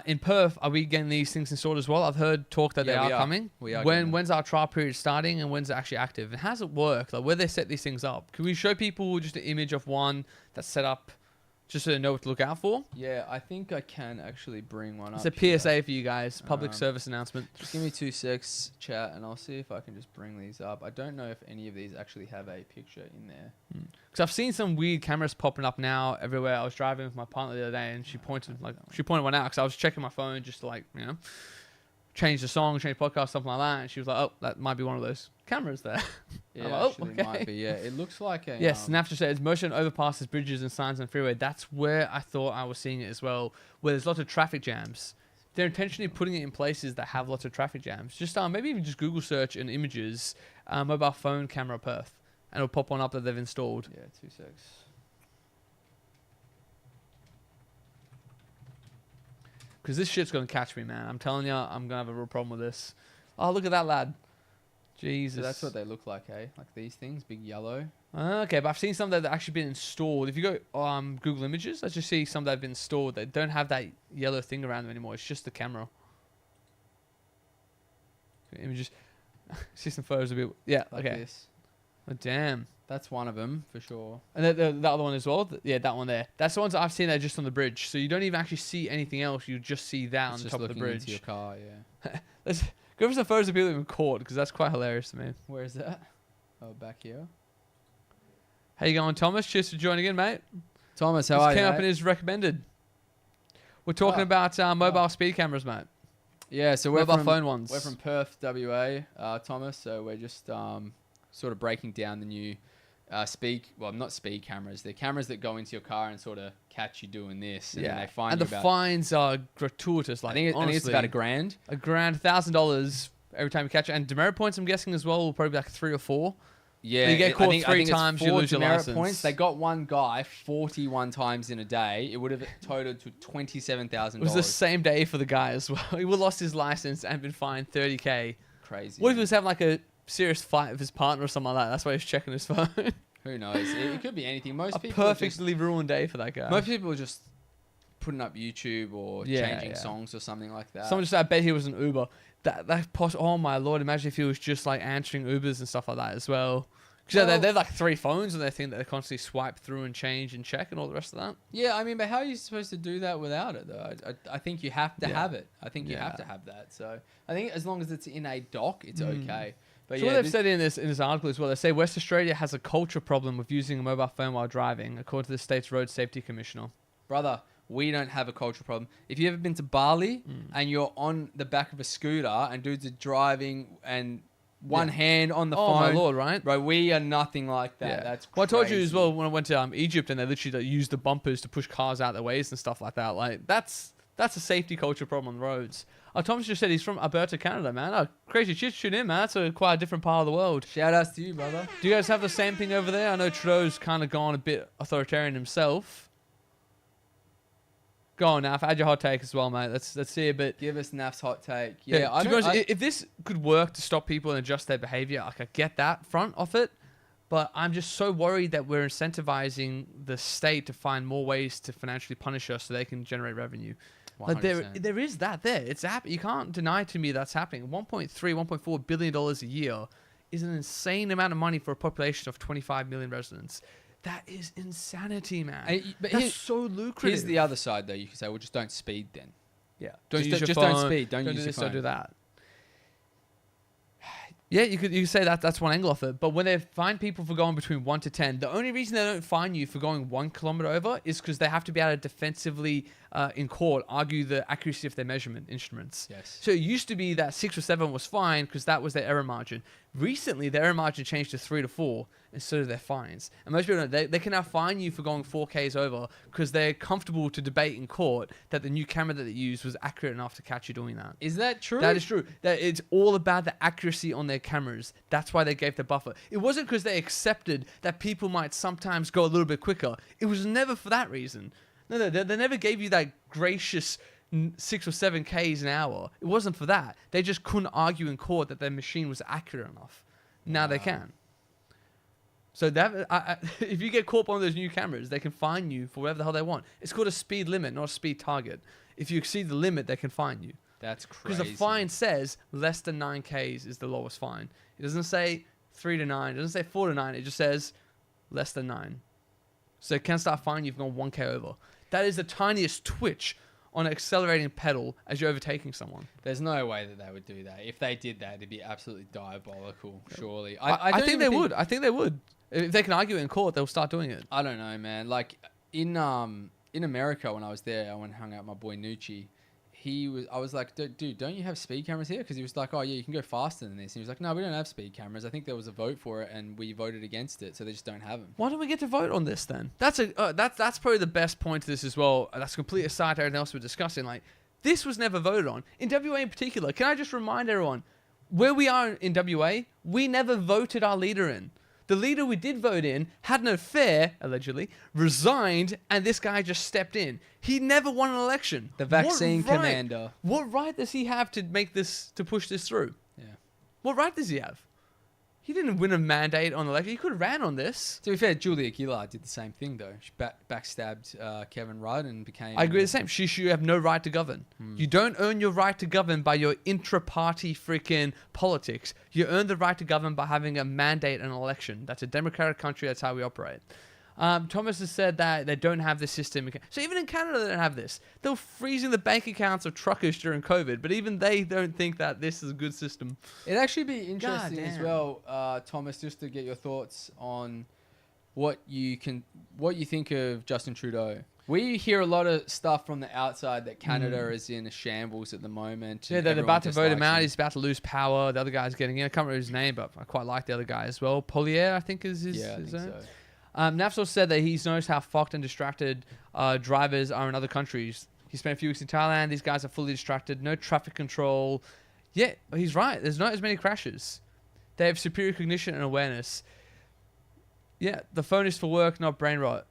in Perth, are we getting these things installed as well? I've heard talk that they are coming. We are. When's our trial period starting, and when's it actually active? And how does it work? Like, where they set these things up? Can we show people just an image of one that's set up, just so they know what to look out for? Yeah, I think I can actually bring one up. It's a PSA for you guys. Public service announcement. Just give me 2 secs, chat, and I'll see if I can just bring these up. I don't know if any of these actually have a picture in there. Because I've seen some weird cameras popping up now everywhere. I was driving with my partner the other day, and she pointed one out because I was checking my phone just to change the song, change podcast, something like that. And she was like, "Oh, that might be one of those cameras there." Yeah, might be. Yeah, it looks like a. Yes, NAFTA says motion overpasses, bridges, and signs on the freeway. That's where I thought I was seeing it as well, where there's lots of traffic jams. They're intentionally putting it in places that have lots of traffic jams. Just maybe even just Google search and images, mobile phone camera Perth, and it'll pop one up that they've installed. Yeah, 2 secs. Because this shit's going to catch me, man. I'm telling you, I'm going to have a real problem with this. Oh, look at that, lad. Jesus. So that's what they look like, eh? Like these things, big yellow. Okay, but I've seen some that have actually been installed. If you go Google Images, I just see some that have been installed. They don't have that yellow thing around them anymore. It's just the camera. Images. See some photos of it. Yeah, like okay. This. Oh, damn. That's one of them, for sure. And the other one as well? Yeah, that one there. That's the ones I've seen that are just on the bridge. So you don't even actually see anything else. You just see that on the top of the bridge. Into your car, yeah. Let's go for some photos of people who've been caught, because that's quite hilarious to me. Where is that? Oh, back here. How you going, Thomas? Cheers for joining in, mate. Thomas, how are you, came up mate? and is recommended. We're talking about mobile speed cameras, mate. Yeah, so we're mobile phone ones. We're from Perth, WA, Thomas. So we're just sort of breaking down the new not speed cameras. They're cameras that go into your car and sort of catch you doing this. And then they fine and you the fines are gratuitous. Like, I think it's about $1,000. $1,000, $1,000 every time you catch it. And demerit points, I'm guessing as well, will probably be like 3 or 4. Yeah, You get caught I three think times, it's you 4 lose your demerit license. points. They got one guy 41 times in a day. It would have totaled to $27,000. It was the same day for the guy as well. He would have lost his license and been fined $30K. Crazy. What if he man. was having like a serious fight with his partner or something like that? That's why he's checking his phone. Who knows? It could be anything. Most A people are just, perfectly ruined day for that guy. most people are just putting up YouTube or Yeah, changing yeah. songs or something like that. Someone just said, I bet he was an Uber. Oh my lord! Imagine if he was just like answering Ubers and stuff like that as well. Because Well- they're like 3 phones and they think that they constantly swipe through and change and check and all the rest of that. Yeah, I mean, but how are you supposed to do that without it, though? I think you have to Yeah. have it. I think you have Yeah. to have that. So I think as long as it's in a doc, it's okay. But So yeah, what they've said in this article as well, they say West Australia has a culture problem with using a mobile phone while driving, according to the state's road safety commissioner. brother, we don't have a cultural problem. If you've ever been to Bali Mm. and you're on the back of a scooter and dudes are driving and one Yeah. hand on the Oh phone, my lord, right? bro, we are nothing like that. That's Well, I told you as crazy. well when I went to Egypt and they literally used the bumpers to push cars out their ways and stuff like that. Like that's a safety culture problem on the roads. Thomas just said he's from Alberta, Canada, man. Oh, crazy shit, shoot in, man. That's quite a different part of the world. Shout outs to you, brother. Do you guys have the same thing over there? I know Trudeau's kind of gone a bit authoritarian himself. Go on, Naf. Add your hot take as well, mate. Let's see a bit. Give us Naf's hot take. Yeah, Yeah, to be honest, if this could work to stop people and adjust their behavior, like I get that front of it, but I'm just so worried that we're incentivizing the state to find more ways to financially punish us so they can generate revenue. Like 100%. there is that there. It's happening. You can't deny to me that's happening. 1.4 billion dollars a year is an insane amount of money for a population of 25 million residents. That is insanity, man. But That's so lucrative. here's the other side, though. You could say, well, just don't speed then. Yeah. Don't use use your just don't phone, speed. Don't use do your this, phone. don't do that. Yeah, you could say that's one angle of it. But when they fine people for going between 1 to 10, the only reason they don't fine you for going 1 kilometer over is because they have to be able to defensively in court argue the accuracy of their measurement instruments. Yes. So it used to be that 6 or 7 was fine because that was their error margin. Recently, their error margin changed to 3 to 4, and so did their fines. And most people don't. They can now fine you for going 4Ks over because they're comfortable to debate in court that the new camera that they used was accurate enough to catch you doing that. Is that true? That is true. That it's all about the accuracy on their cameras. That's why they gave the buffer. It wasn't because they accepted that people might sometimes go a little bit quicker. It was never for that reason. No, they never gave you that gracious 6 or 7 Ks an hour. It wasn't for that. They just couldn't argue in court that their machine was accurate enough. Now they can. So that if you get caught by one of those new cameras, they can fine you for whatever the hell they want. It's called a speed limit, not a speed target. If you exceed the limit, they can fine you. That's crazy. Because the fine says less than 9 Ks is the lowest fine. It doesn't say 3 to 9. It doesn't say 4 to 9. It just says less than 9. So it can start fining you if you've gone 1K over. That is the tiniest twitch on an accelerating pedal as you're overtaking someone. There's no way that they would do that. If they did that, it'd be absolutely diabolical, surely. I don't think even they would. I think they would. If they can argue it in court, they'll start doing it. I don't know, man. Like in America when I was there, I went and hung out with my boy Nucci. I was like, dude, don't you have speed cameras here? Because he was like, oh yeah, you can go faster than this. And he was like, no, we don't have speed cameras. I think there was a vote for it, and we voted against it, so they just don't have them. Why don't we get to vote on this then? That's probably the best point to this as well. That's complete aside to everything else we're discussing. Like, this was never voted on. In WA in particular, can I just remind everyone, where we are in WA, we never voted our leader in. The leader we did vote in had an affair, allegedly, resigned, and this guy just stepped in. He never won an election. The vaccine What right- commander. What right does he have to push this through? Yeah. What right does he have? He didn't win a mandate on election. He could have ran on this. To be fair, Julia Gillard did the same thing though. She backstabbed Kevin Rudd and became. I agree the same. She should have no right to govern. You don't earn your right to govern by your intra-party freaking politics. You earn the right to govern by having a mandate in an election. That's a democratic country. That's how we operate. Thomas has said that they don't have this system. So even in Canada, they don't have this. They were freezing the bank accounts of truckers during COVID, but even they don't think that this is a good system. It'd actually be interesting as damn. well, Thomas, just to get your thoughts on what you think of Justin Trudeau. We hear a lot of stuff from the outside that Canada is in a shambles at the moment. Yeah, and they're everyone about to vote him dislikes out. He's about to lose power. The other guy's getting in. I can't remember his name, but I quite like the other guy as well. Polier, I think is his Yeah, I his think name. so. Nafso said that he's noticed how fucked and distracted drivers are in other countries. He spent a few weeks in Thailand. These guys are fully distracted. No traffic control. Yeah, he's right. There's not as many crashes. They have superior cognition and awareness. Yeah, the phone is for work, not brain rot.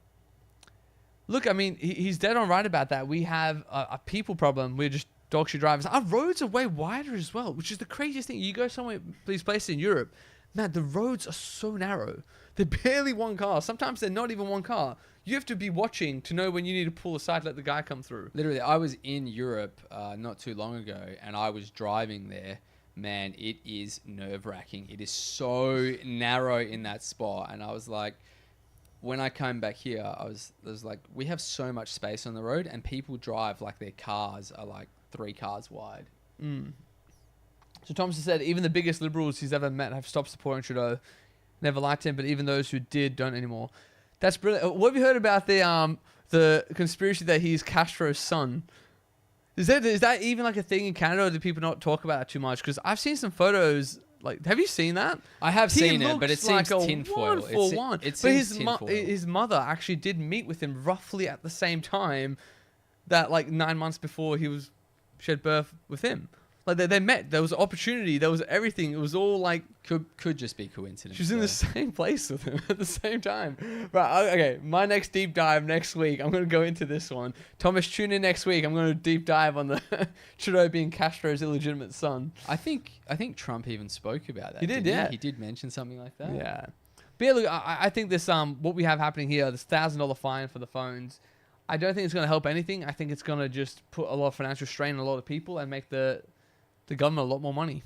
Look, I mean, he's dead on right about that. We have a people problem. We're just dog shit drivers. Our roads are way wider as well, which is the craziest thing. You go somewhere, these places in Europe, man, the roads are so narrow. They're barely one car. Sometimes they're not even one car. You have to be watching to know when you need to pull aside, let the guy come through. Literally, I was in Europe not too long ago, and I was driving there. Man, it is nerve-wracking. It is so narrow in that spot, and I was like, when I came back here, I was like, we have so much space on the road, and people drive like their cars are like 3 cars wide. Mm. So Thompson said, even the biggest liberals he's ever met have stopped supporting Trudeau. Never liked him, but even those who did don't anymore. That's brilliant. What have you heard about the conspiracy that he's Castro's son? Is that even like a thing in Canada, or do people not talk about it too much? Because I've seen some photos. Like, have you seen that? I have He seen it, but it looks like seems a tinfoil. 1-for-1. It But seems tinfoil. his mother actually did meet with him roughly at the same time, that like 9 months before she had birth with him. Like they met. There was opportunity. There was everything. It was all like Could just be coincidence. she was in the same place with him at the same time. Right. Okay. My next deep dive next week. I'm going to go into this one. Thomas, tune in next week. I'm going to deep dive on the Trudeau being Castro's illegitimate son. I think Trump even spoke about that. He did, didn't yeah. He did mention something like that. Yeah. But yeah, look, I think this what we have happening here, this $1,000 fine for the phones, I don't think it's going to help anything. I think it's going to just put a lot of financial strain on a lot of people and make the government a lot more money.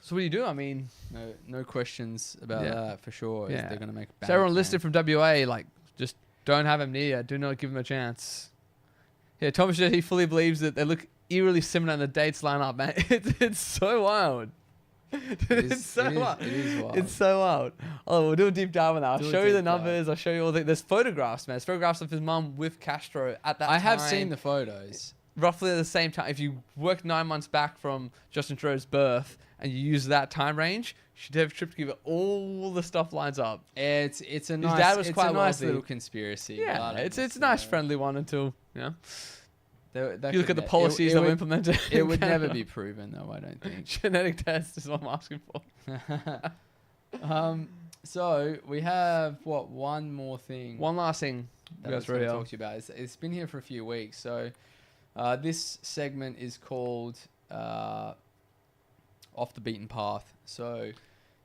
So what do you do? I mean, No questions about that for sure. Yeah. They're going to make. So everyone listed from WA, like, just don't have him near you. Do not give him a chance. Yeah, Thomas said he fully believes that they look eerily similar in the dates lineup, man. It's so wild. It's so wild. It is wild. It's so wild. Oh, we'll do a deep dive on that. I'll Do a show you the deep dive. numbers. I'll show you all there's photographs, man. There's photographs of his mum with Castro at that time. I have seen the photos. Roughly at the same time. If you work 9 months back from Justin Trudeau's birth and you use that time range, you should have a trip to give it all the stuff lines up. It's a nice. dad was it's quite a nice wealthy. little conspiracy. Yeah, but it's a nice friendly one until, you know. That You look could at the ne- policies that were would- implemented. It in would never Canada. be proven, though. I don't think. Genetic test is what I'm asking for. So we have one more thing. One last thing. that I was going to talk to you about. It's been here for a few weeks. So this segment is called Off the Beaten Path. So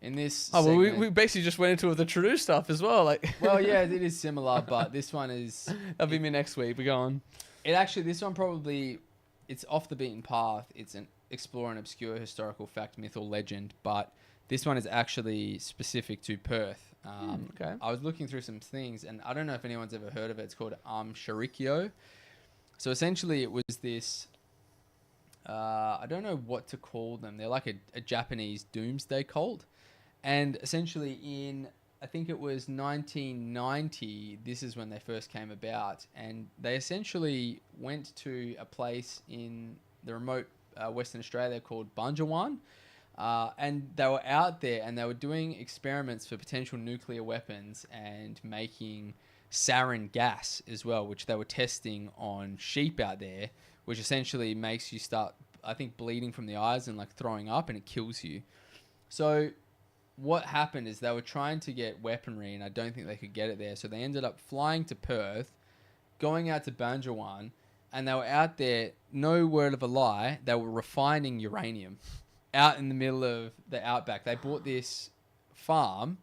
in this Oh, well, segment, we basically just went into the Trudeau stuff as well. Like, well, yeah, it is similar, but this one is that'll be me next week. We go on. this one probably, it's off the beaten path. It's an explore an obscure historical fact, myth, or legend, but this one is actually specific to Perth. Okay. I was looking through some things, and I don't know if anyone's ever heard of it. It's called Sharikyo. So essentially, it was this. I don't know what to call them. They're like a Japanese doomsday cult, and essentially in, I think it was 1990. This is when they first came about, and they essentially went to a place in the remote Western Australia called Bunjawan. And they were out there and they were doing experiments for potential nuclear weapons and making sarin gas as well, which they were testing on sheep out there, which essentially makes you start, I think, bleeding from the eyes and like throwing up, and it kills you. So what happened is they were trying to get weaponry and I don't think they could get it there. So they ended up flying to Perth, going out to Bunjawan, and they were out there, no word of a lie, they were refining uranium out in the middle of the outback. They bought this farm,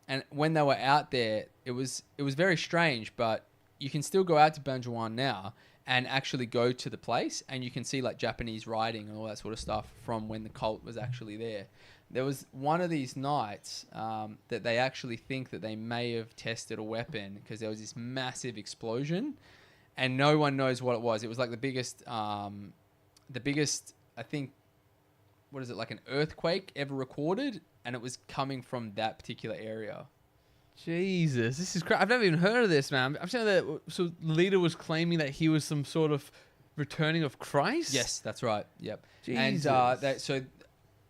and when they were out there, it was very strange, but you can still go out to Bunjawan now and actually go to the place, and you can see like Japanese writing and all that sort of stuff from when the cult was actually there. There was one of these nights that they actually think that they may have tested a weapon because there was this massive explosion, and no one knows what it was. It was like the biggest, I think, what is it, like an earthquake ever recorded, and it was coming from that particular area. Jesus, this is crazy. I've never even heard of this, man. I'm saying that so the leader was claiming that he was some sort of returning of Christ. Yes, that's right. Yep. Jesus. And so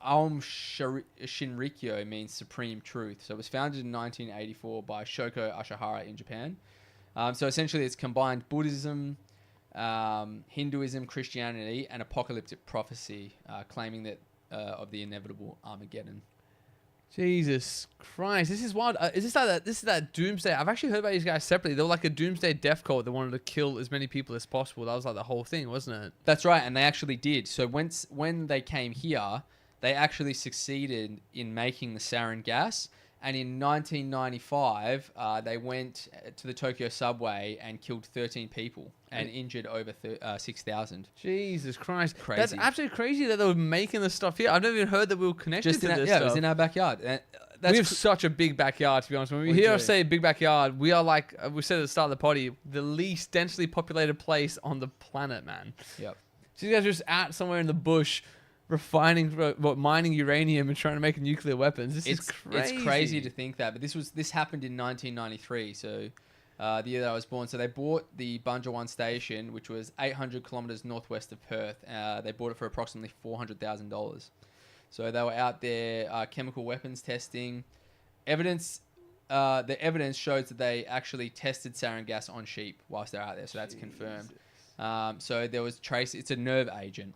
Aum Shinrikyo means supreme truth. So it was founded in 1984 by Shoko Ashihara in Japan. So essentially it's combined Buddhism, Hinduism, Christianity, and apocalyptic prophecy, claiming that of the inevitable Armageddon. Jesus Christ, this is wild. Is this like that? This is that doomsday. I've actually heard about these guys separately. They were like a doomsday death cult. They wanted to kill as many people as possible. That was like the whole thing, wasn't it? That's right, and they actually did. So when they came here, they actually succeeded in making the sarin gas. And in 1995, they went to the Tokyo subway and killed 13 people and injured over 6,000. Jesus Christ. Crazy. That's absolutely crazy that they were making this stuff here. I've never even heard that we were connected to this Yeah, stuff. it was in our backyard. We have such a big backyard, to be honest. When we hear us say big backyard, we are like, we said at the start of the potty, the least densely populated place on the planet, man. Yep. So you guys are just out somewhere in the bush mining uranium and trying to make nuclear weapons. This is crazy. It's crazy to think that, but this happened in 1993, so the year that I was born. So they bought the Bunja 1 station, which was 800 kilometers northwest of Perth. They bought it for approximately $400,000. So they were out there chemical weapons testing. The evidence shows that they actually tested sarin gas on sheep whilst they're out there, so that's confirmed. So there was trace. It's a nerve agent.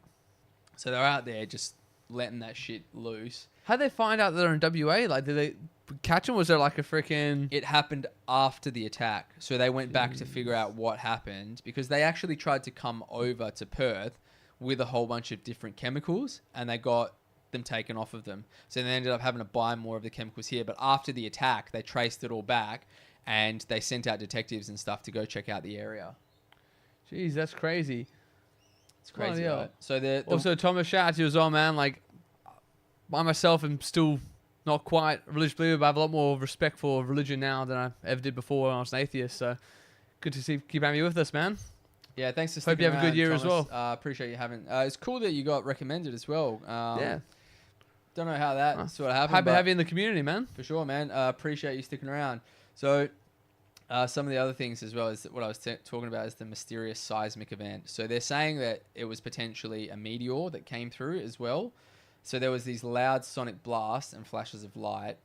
So they're out there just letting that shit loose. How'd they find out they're in WA? Like, did they catch them? Was there like a freaking... It happened after the attack. So they went back to figure out what happened because they actually tried to come over to Perth with a whole bunch of different chemicals and they got them taken off of them. So they ended up having to buy more of the chemicals here. But after the attack, they traced it all back and they sent out detectives and stuff to go check out the area. Jeez, that's crazy. It's crazy, Oh, yeah. right? So also, Thomas, shout out to you as well, man. Like, I myself am still not quite a religious believer, but I have a lot more respect for religion now than I ever did before when I was an atheist. So, good to keep having you with us, man. Yeah, thanks for Hope sticking you have a good around, year as Thomas. well. Appreciate you having. It's cool that you got recommended as well. Yeah. Don't know how that sort of happened. Happy to have you in the community, man. For sure, man. Appreciate you sticking around. So, some of the other things as well is what I was talking about is the mysterious seismic event. So they're saying that it was potentially a meteor that came through as well. So there was these loud sonic blasts and flashes of light.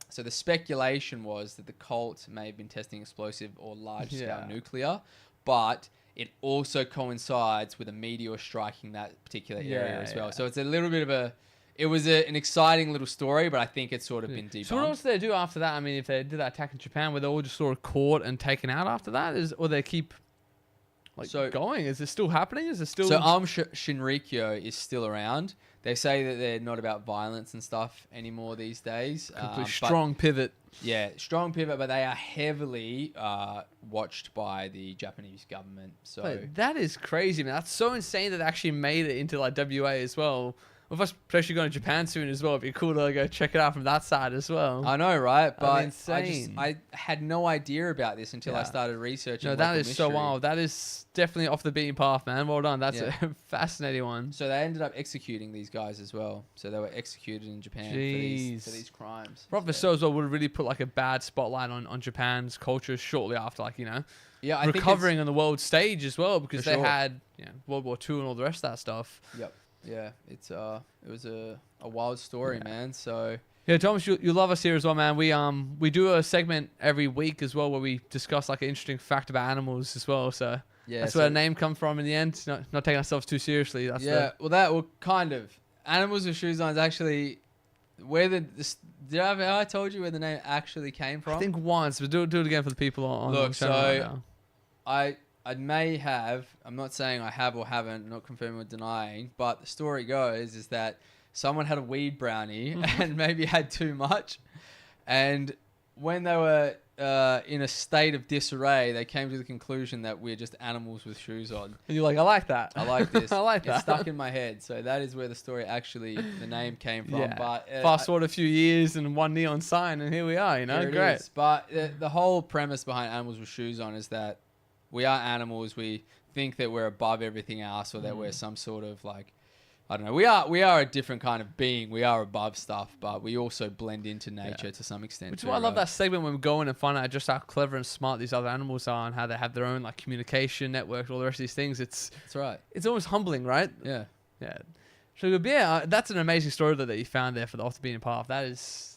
So the speculation was that the cult may have been testing explosive or large-scale nuclear, but it also coincides with a meteor striking that particular area as well. Yeah. So it's a little bit of a... It was an exciting little story, but I think it's sort of been debunked. So what else do they do after that? I mean, if they did that attack in Japan, were they all just sort of caught and taken out after that? Or they keep going? Is it still happening? Is it still... So Shinrikyo is still around. They say that they're not about violence and stuff anymore these days. Strong pivot. Yeah, strong pivot, but they are heavily watched by the Japanese government. So Wait, that is crazy, man. That's so insane that they actually made it into like WA as well. With us especially going to Japan soon as well, it'd be cool to go check it out from that side as well. I know, right? But insane. I had no idea about this until I started researching. No, that is so wild. That is definitely off the beaten path, man. Well done. That's a fascinating one. So they ended up executing these guys as well. So they were executed in Japan for these crimes. A.W.S.O as well would really put like a bad spotlight on Japan's culture shortly after, like, I recovering on the world stage as well, because they sure. had World War II and all the rest of that stuff. Yep. Yeah, it was a wild story, man. So yeah, Thomas, you love us here as well, man. We do a segment every week as well where we discuss like an interesting fact about animals as well. So that's where the name comes from in the end. Not taking ourselves too seriously. That's kind of Animals with Shoes On is actually where have I told you where the name actually came from? I think once, but do it again for the people on. Look, the channel right now. I may have, I'm not saying I have or haven't, not confirming or denying, but the story goes is that someone had a weed brownie and maybe had too much. And when they were in a state of disarray, they came to the conclusion that we're just animals with shoes on. And you're like, I like that. I like this. I like that. It's stuck in my head. So that is where the story the name came from. Yeah. But fast forward a few years and one neon sign and here we are, Here great. it is. But the whole premise behind Animals with Shoes On is that we are animals. We think that we're above everything else, or that we're some sort of like, I don't know. We are a different kind of being. We are above stuff, but we also blend into nature to some extent. Which is why I love that segment when we go in and find out just how clever and smart these other animals are and how they have their own like communication networks, all the rest of these things. That's right. It's almost humbling, right? Yeah. Yeah. So that's an amazing story that you found there for the Off the Beaten Path. That is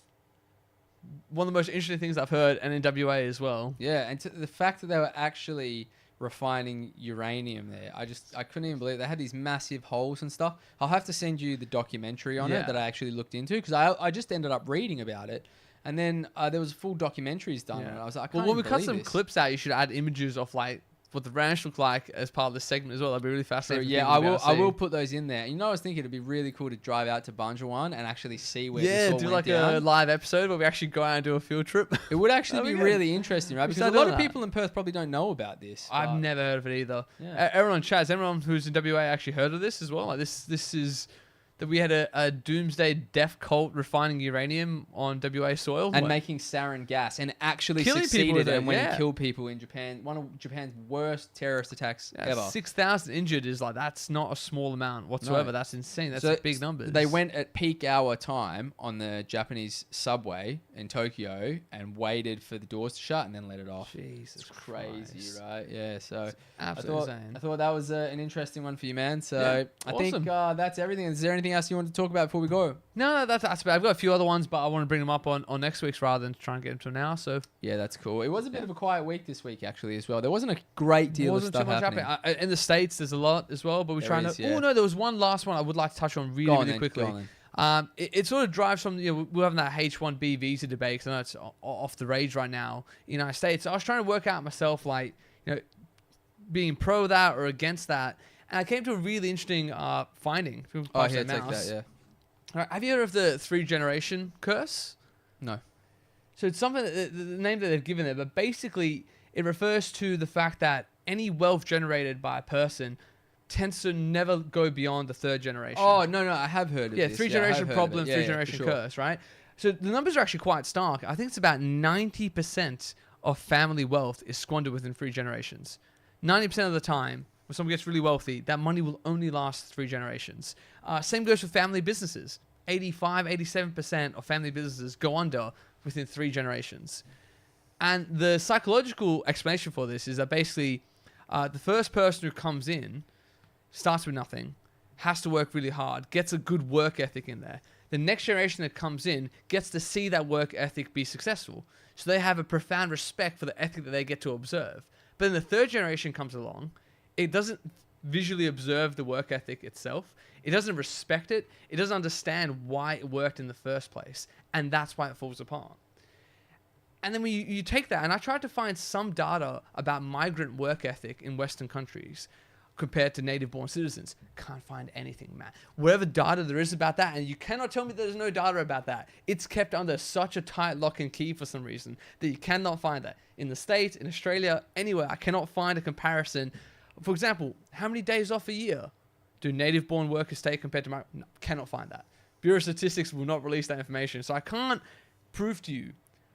one of the most interesting things I've heard, and in WA as well. Yeah, and the fact that they were actually refining uranium there. I couldn't even believe it. They had these massive holes and stuff. I'll have to send you the documentary on it that I actually looked into, because I just ended up reading about it. And then there was full documentaries done on it. I was like, I can't when we even cut believe some this. clips out, you should add images of like what the ranch looked like as part of the segment as well. That'd be really So fascinating. yeah, I will put those in there. You know, I was thinking it'd be really cool to drive out to Bunjawan and actually see where this all do went like down. a live episode where we actually go out and do a field trip. It would actually That'd be be good. really interesting, right? We Because a start lot doing of that. people in Perth probably don't know about this. I've but- never heard of it either. Yeah. Everyone in chat, has everyone who's in WA actually heard of this as well? Like this is that we had a doomsday death cult refining uranium on WA soil and What? making sarin gas, and actually Killing people succeeded with it, and went yeah. and killed people in Japan. One of Japan's worst terrorist attacks ever. 6,000 injured is like, that's not a small amount whatsoever. No. That's insane. That's So a big number. They went at peak hour time on the Japanese subway in Tokyo and waited for the doors to shut and then let it off. Jesus, It's crazy, Christ. right? Yeah. So Absolutely I insane. thought that was an interesting one for you, man. So Yeah, I think that's everything. Is there anything else you want to talk about before we go? No, that's about. I've got a few other ones, but I want to bring them up on next week's rather than try and get them to now. So Yeah, that's cool. It was a bit of a quiet week this week, actually, as well. There wasn't a great deal of wasn't stuff too much happening. In the States, there's a lot as well, but we're There trying is, to. yeah. Oh no, there was one last one I would like to touch on really, Go on really then, quickly. go on then. It sort of drives from, we're having that H1B visa debate, because I know it's off the rage right now in the United States. So I was trying to work out myself, like, being pro that or against that, and I came to a really interesting finding. Oh, here, take that, yeah. All right, have you heard of the 3-generation curse? No. So it's something the name that they've given it, but basically it refers to the fact that any wealth generated by a person tends to never go beyond the 3rd generation. Oh, no, I have heard of yeah, this. 3-generation I have heard of it. problem, Yeah, 3-generation for sure. curse, right? So the numbers are actually quite stark. I think it's about 90% of family wealth is squandered within 3 generations. 90% of the time, when someone gets really wealthy, that money will only last 3 generations. Same goes for family businesses. 85, 87% of family businesses go under within 3 generations. And the psychological explanation for this is that basically the first person who comes in starts with nothing, has to work really hard, gets a good work ethic in there. The next generation that comes in gets to see that work ethic be successful. So they have a profound respect for the ethic that they get to observe. But then the 3rd generation comes along, it doesn't visually observe the work ethic itself. It doesn't respect it. It doesn't understand why it worked in the first place. And that's why it falls apart. And then when you take that, and I tried to find some data about migrant work ethic in Western countries compared to native-born citizens. Can't find anything, man. Whatever data there is about that, and you cannot tell me there's no data about that. It's kept under such a tight lock and key for some reason that you cannot find that. In the States, in Australia, anywhere, I cannot find a comparison. For example, how many days off a year do native-born workers take compared to migrant? No, cannot find that. Bureau of Statistics will not release that information, so I can't prove to you.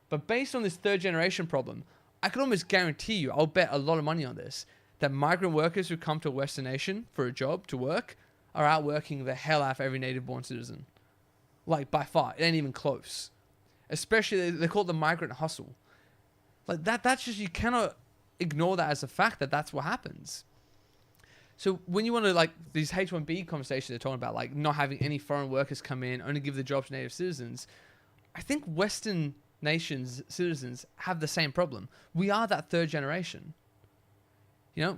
But based on this 3rd generation problem, I can almost guarantee you, I'll bet a lot of money on this, that migrant workers who come to a Western nation for a job to work are outworking the hell out of every native-born citizen. Like, by far. It ain't even close. Especially, they call it the migrant hustle. Like, that's just, you cannot ignore that as a fact that that's what happens. So when you want to, like, these H1B conversations they're talking about, like, not having any foreign workers come in, only give the jobs to native citizens, I think Western nations, citizens, have the same problem. We are that 3rd generation.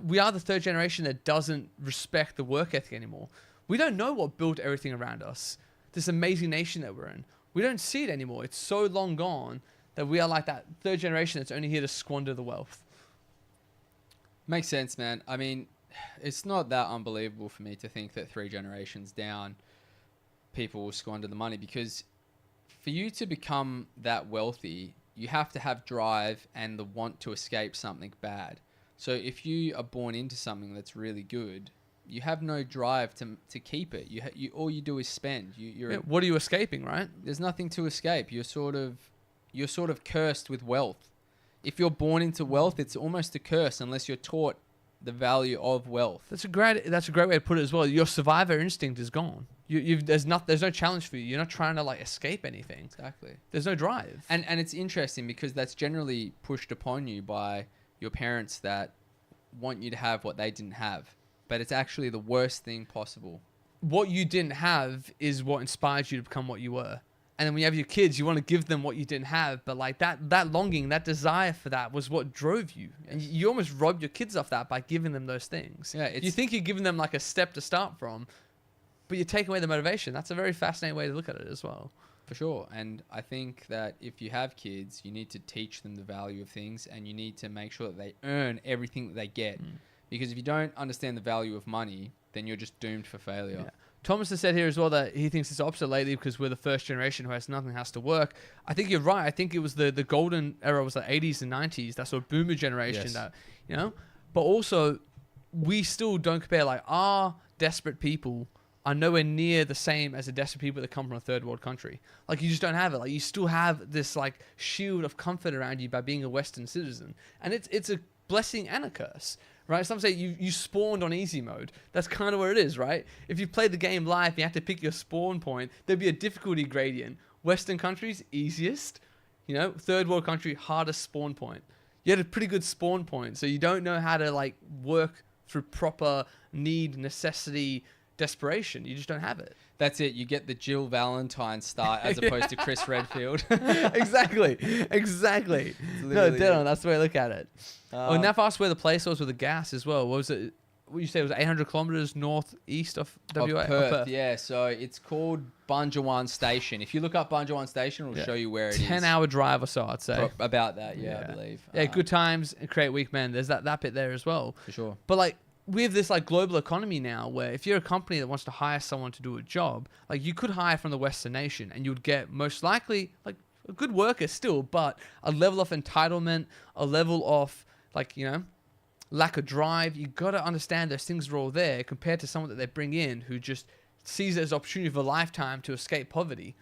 We are the 3rd generation that doesn't respect the work ethic anymore. We don't know what built everything around us. This amazing nation that we're in. We don't see it anymore. It's so long gone that we are like that 3rd generation that's only here to squander the wealth. Makes sense, man. I mean, it's not that unbelievable for me to think that 3 generations down, people will squander the money, because for you to become that wealthy, you have to have drive and the want to escape something bad. So if you are born into something that's really good, you have no drive to keep it. You all you do is spend. What are you escaping, right? There's nothing to escape. You're sort of cursed with wealth. If you're born into wealth, it's almost a curse unless you're taught the value of wealth. That's a great way to put it as well. Your survivor instinct is gone. There's no challenge for you. You're not trying to like escape anything. Exactly. There's no drive. And it's interesting because that's generally pushed upon you by your parents that want you to have what they didn't have. But it's actually the worst thing possible. What you didn't have is what inspired you to become what you were. And then when you have your kids, you want to give them what you didn't have. But like that longing, that desire for that was what drove you. Yes. And you almost rob your kids of that by giving them those things. Yeah, you think you're giving them like a step to start from, but you're taking away the motivation. That's a very fascinating way to look at it as well. For sure. And I think that if you have kids, you need to teach them the value of things, and you need to make sure that they earn everything that they get. Because if you don't understand the value of money, then you're just doomed for failure. Yeah. Thomas has said here as well that he thinks it's opposite lately because we're the first generation who has nothing, has to work. I think you're right. I think it was the golden era was the 80s and 90s. That sort of boomer generation that, you know, but also we still don't compare. Like, our desperate people are nowhere near the same as the desperate people that come from a third world country. Like, you just don't have it. Like, you still have this like shield of comfort around you by being a Western citizen. And it's a blessing and a curse. Right? Some say you spawned on easy mode. That's kind of where it is, right? If you play the game live, you have to pick your spawn point. There'd be a difficulty gradient. Western countries, easiest. You know, third world country, hardest spawn point. You had a pretty good spawn point, so you don't know how to like work through proper need, necessity, desperation. You just don't have it. That's it. You get the Jill Valentine start as opposed to Chris Redfield. Exactly. No, dead on. That's the way I look at it. Naf asked where the place was with the gas as well. What was it? What you say it was 800 kilometers northeast of WA? Perth. Yeah, so it's called Bunjawan Station. If you look up Bunjawan Station, it'll show you where it is. 10-hour drive or so, I'd say. About that, I believe. Yeah, good times and create weak men. There's that bit there as well. For sure. But like, we have this like global economy now where if you're a company that wants to hire someone to do a job, like you could hire from the Western nation and you'd get most likely like a good worker still, but a level of entitlement, a level of like, you know, lack of drive. You got to understand those things are all there compared to someone that they bring in who just sees it as an opportunity of a lifetime to escape poverty.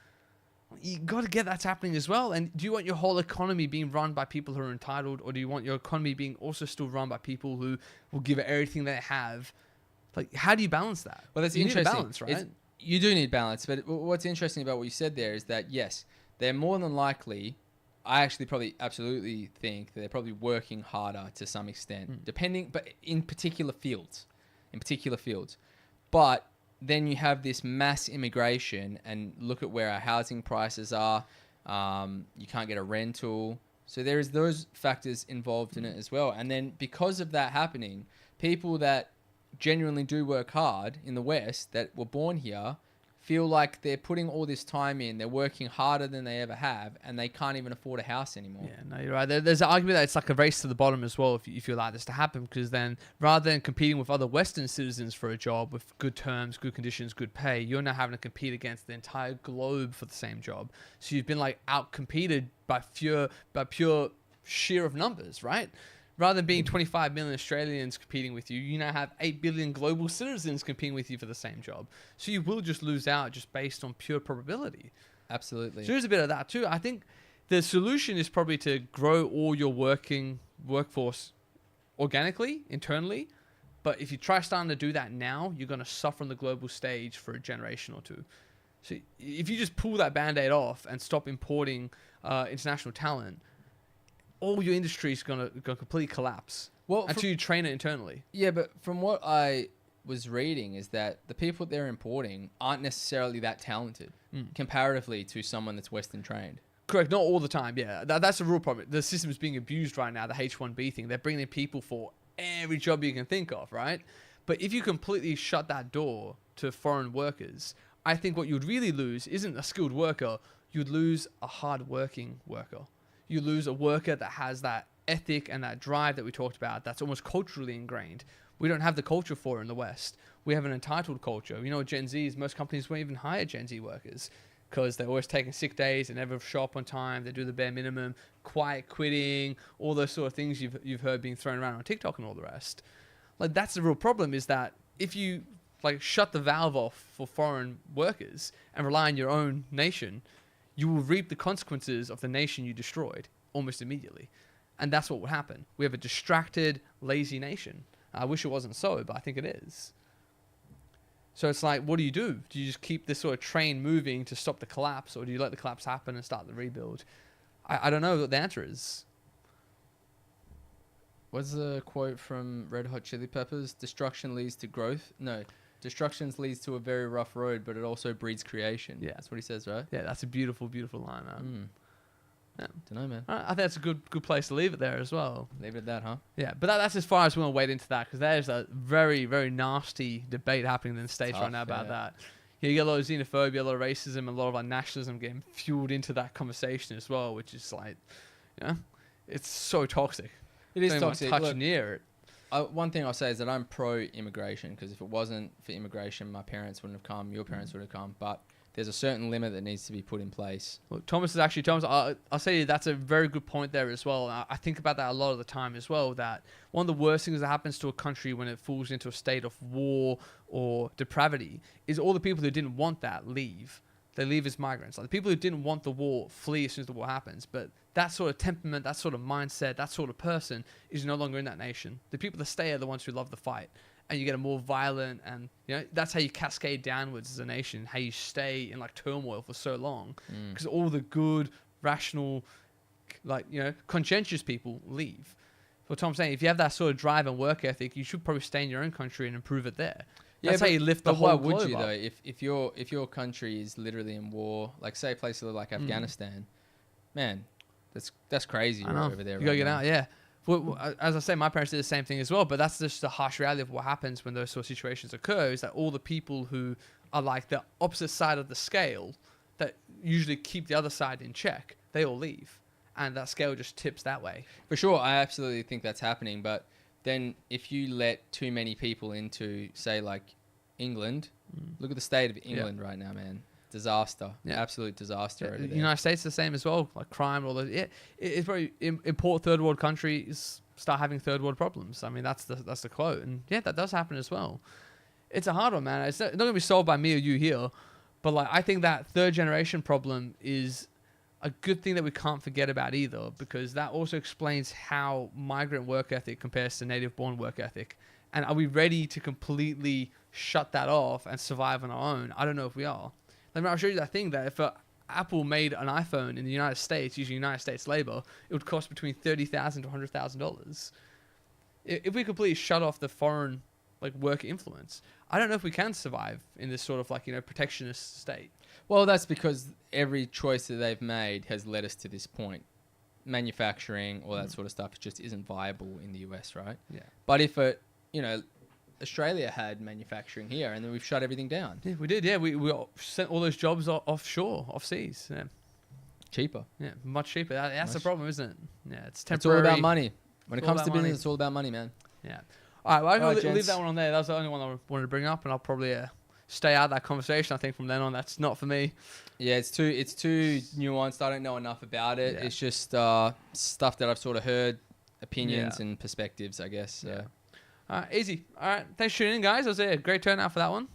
You got to get that's happening as well. And do you want your whole economy being run by people who are entitled, or do you want your economy being also still run by people who will give it everything they have? Like, how do you balance that? Well, that's you interesting. Need a balance, right? You do need balance, but what's interesting about what you said there is that yes, they're more than likely. I actually probably absolutely think that they're probably working harder to some extent, depending, but in particular fields, but then you have this mass immigration, and look at where our housing prices are. You can't get a rental. So there is those factors involved in it as well. And then because of that happening, people that genuinely do work hard in the West that were born here feel like they're putting all this time in, they're working harder than they ever have, and they can't even afford a house anymore. Yeah, no, you're right. There's an argument that it's like a race to the bottom as well if you allow this to happen, because then rather than competing with other Western citizens for a job with good terms, good conditions, good pay, you're now having to compete against the entire globe for the same job. So you've been like out-competed by pure sheer of numbers, right? Rather than being 25 million Australians competing with you, you now have 8 billion global citizens competing with you for the same job. So you will just lose out just based on pure probability. Absolutely. So there's a bit of that too. I think the solution is probably to grow all your workforce organically, internally. But if you try starting to do that now, you're going to suffer on the global stage for a generation or two. So if you just pull that Band-Aid off and stop importing international talent, all your industry is going to completely collapse until you train it internally. Yeah, but from what I was reading is that the people they're importing aren't necessarily that talented comparatively to someone that's Western trained. Correct. Not all the time. Yeah, that's a real problem. The system is being abused right now, the H-1B thing. They're bringing in people for every job you can think of, right? But if you completely shut that door to foreign workers, I think what you'd really lose isn't a skilled worker. You'd lose a hard-working worker. You lose a worker that has that ethic and that drive that we talked about that's almost culturally ingrained. We don't have the culture for it in the West. We have an entitled culture. You know, Gen Zs, most companies won't even hire Gen Z workers because they're always taking sick days, they never show up on time, they do the bare minimum, quiet quitting, all those sort of things you've heard being thrown around on TikTok and all the rest. Like, that's the real problem, is that if you like shut the valve off for foreign workers and rely on your own nation, you will reap the consequences of the nation you destroyed almost immediately. And that's what will happen. We have a distracted, lazy nation. I wish it wasn't so, but I think it is. So it's like, what do? Do you just keep this sort of train moving to stop the collapse, or do you let the collapse happen and start the rebuild? I don't know what the answer is. What's the quote from Red Hot Chili Peppers? Destruction leads to growth. No. Destruction leads to a very rough road, but it also breeds creation. Yeah. That's what he says, right? Yeah, that's a beautiful, beautiful line, man. Yeah. Don't know, man. All right, I think that's a good place to leave it there as well. Leave it at that, huh? Yeah, but that's as far as we want to wade into that, because there's a very, very nasty debate happening in the States Tough, right now about yeah. that. You get a lot of xenophobia, a lot of racism, and a lot of like nationalism getting fueled into that conversation as well, which is like, it's so toxic. It is Don't even want to toxic. touch Look, near it. one thing I'll say is that I'm pro-immigration, because if it wasn't for immigration, my parents wouldn't have come, your parents would have come. But there's a certain limit that needs to be put in place. Look, Thomas, I'll say that's a very good point there as well. I think about that a lot of the time as well, that one of the worst things that happens to a country when it falls into a state of war or depravity is all the people who didn't want that leave. They leave as migrants. Like the people who didn't want the war flee as soon as the war happens. But that sort of temperament, that sort of mindset, that sort of person is no longer in that nation. The people that stay are the ones who love the fight. And you get a more violent, and that's how you cascade downwards as a nation, how you stay in like turmoil for so long, because all the good, rational, conscientious people leave. What Tom's saying, if you have that sort of drive and work ethic, you should probably stay in your own country and improve it there. That's how you lift the whole globe up. But why would you though? If your country is literally in war, like say places like Afghanistan, man, that's crazy over there. You gotta get out, yeah. Well, as I say, my parents did the same thing as well, but that's just the harsh reality of what happens when those sort of situations occur, is that all the people who are like the opposite side of the scale that usually keep the other side in check, they all leave. And that scale just tips that way. For sure, I absolutely think that's happening. But then if you let too many people into, say, like England, look at the state of England right now, man. Disaster. Yeah. Absolute disaster over there. The United States the same as well, like crime, all those. Yeah, it's probably import third world countries start having third world problems. I mean, that's the quote, and yeah, that does happen as well. It's a hard one, man. It's not going to be solved by me or you here, but like I think that third generation problem is a good thing that we can't forget about either, because that also explains how migrant work ethic compares to native born work ethic. And are we ready to completely shut that off and survive on our own? I don't know if we are. I'll show you that thing that if Apple made an iPhone in the United States using United States labor, it would cost between $30,000 to $100,000. If we completely shut off the foreign work influence, I don't know if we can survive in this sort of protectionist state. Well, that's because every choice that they've made has led us to this point. Manufacturing, all that sort of stuff, just isn't viable in the US, right? Yeah. But if Australia had manufacturing here, and then we've shut everything down. Yeah, we did. Yeah, we sent all those jobs offshore, overseas. Yeah. Cheaper. Yeah, much cheaper. That's the problem, isn't it? Yeah, it's temporary. It's all about money. When it comes to business, it's all about money, man. Yeah. All right, well, I'm going to leave that one on there. That was the only one I wanted to bring up, and I'll probably stay out of that conversation. I think from then on, that's not for me. Yeah, it's too nuanced. I don't know enough about it. Yeah. It's just stuff that I've sort of heard, opinions and perspectives, I guess. So. Yeah. All right, easy. All right, thanks for tuning in, guys. That was a great turnout for that one.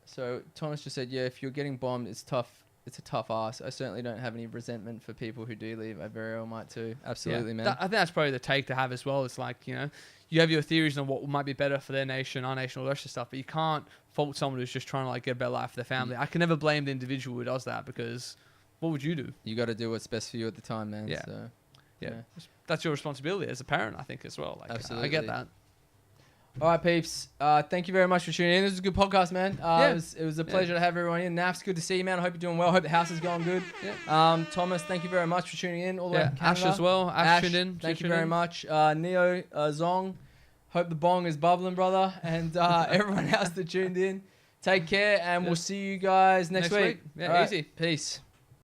So Thomas just said, if you're getting bombed, it's tough. It's a tough ask. I certainly don't have any resentment for people who do leave. I very well might too. Absolutely, man. I think that's probably the take to have as well. It's like, you have your theories on what might be better for their nation, our nation, all the rest of stuff, but you can't fault someone who's just trying to get a better life for their family. I can never blame the individual who does that, because what would you do? You got to do what's best for you at the time, man. Yeah. So, yeah. That's your responsibility as a parent, I think, as well. Absolutely. I get that. All right, peeps. Thank you very much for tuning in. This was a good podcast, man. It was a pleasure to have everyone in. Nafs, good to see you, man. I hope you're doing well. I hope the house is going good. Yeah. Thomas, thank you very much for tuning in all the way from Canada. Ash as well. Ash tuned in. Thank you very much. Neo, Zong, hope the bong is bubbling, brother. And everyone else that tuned in. Take care, and we'll see you guys next week. Yeah, easy. Peace.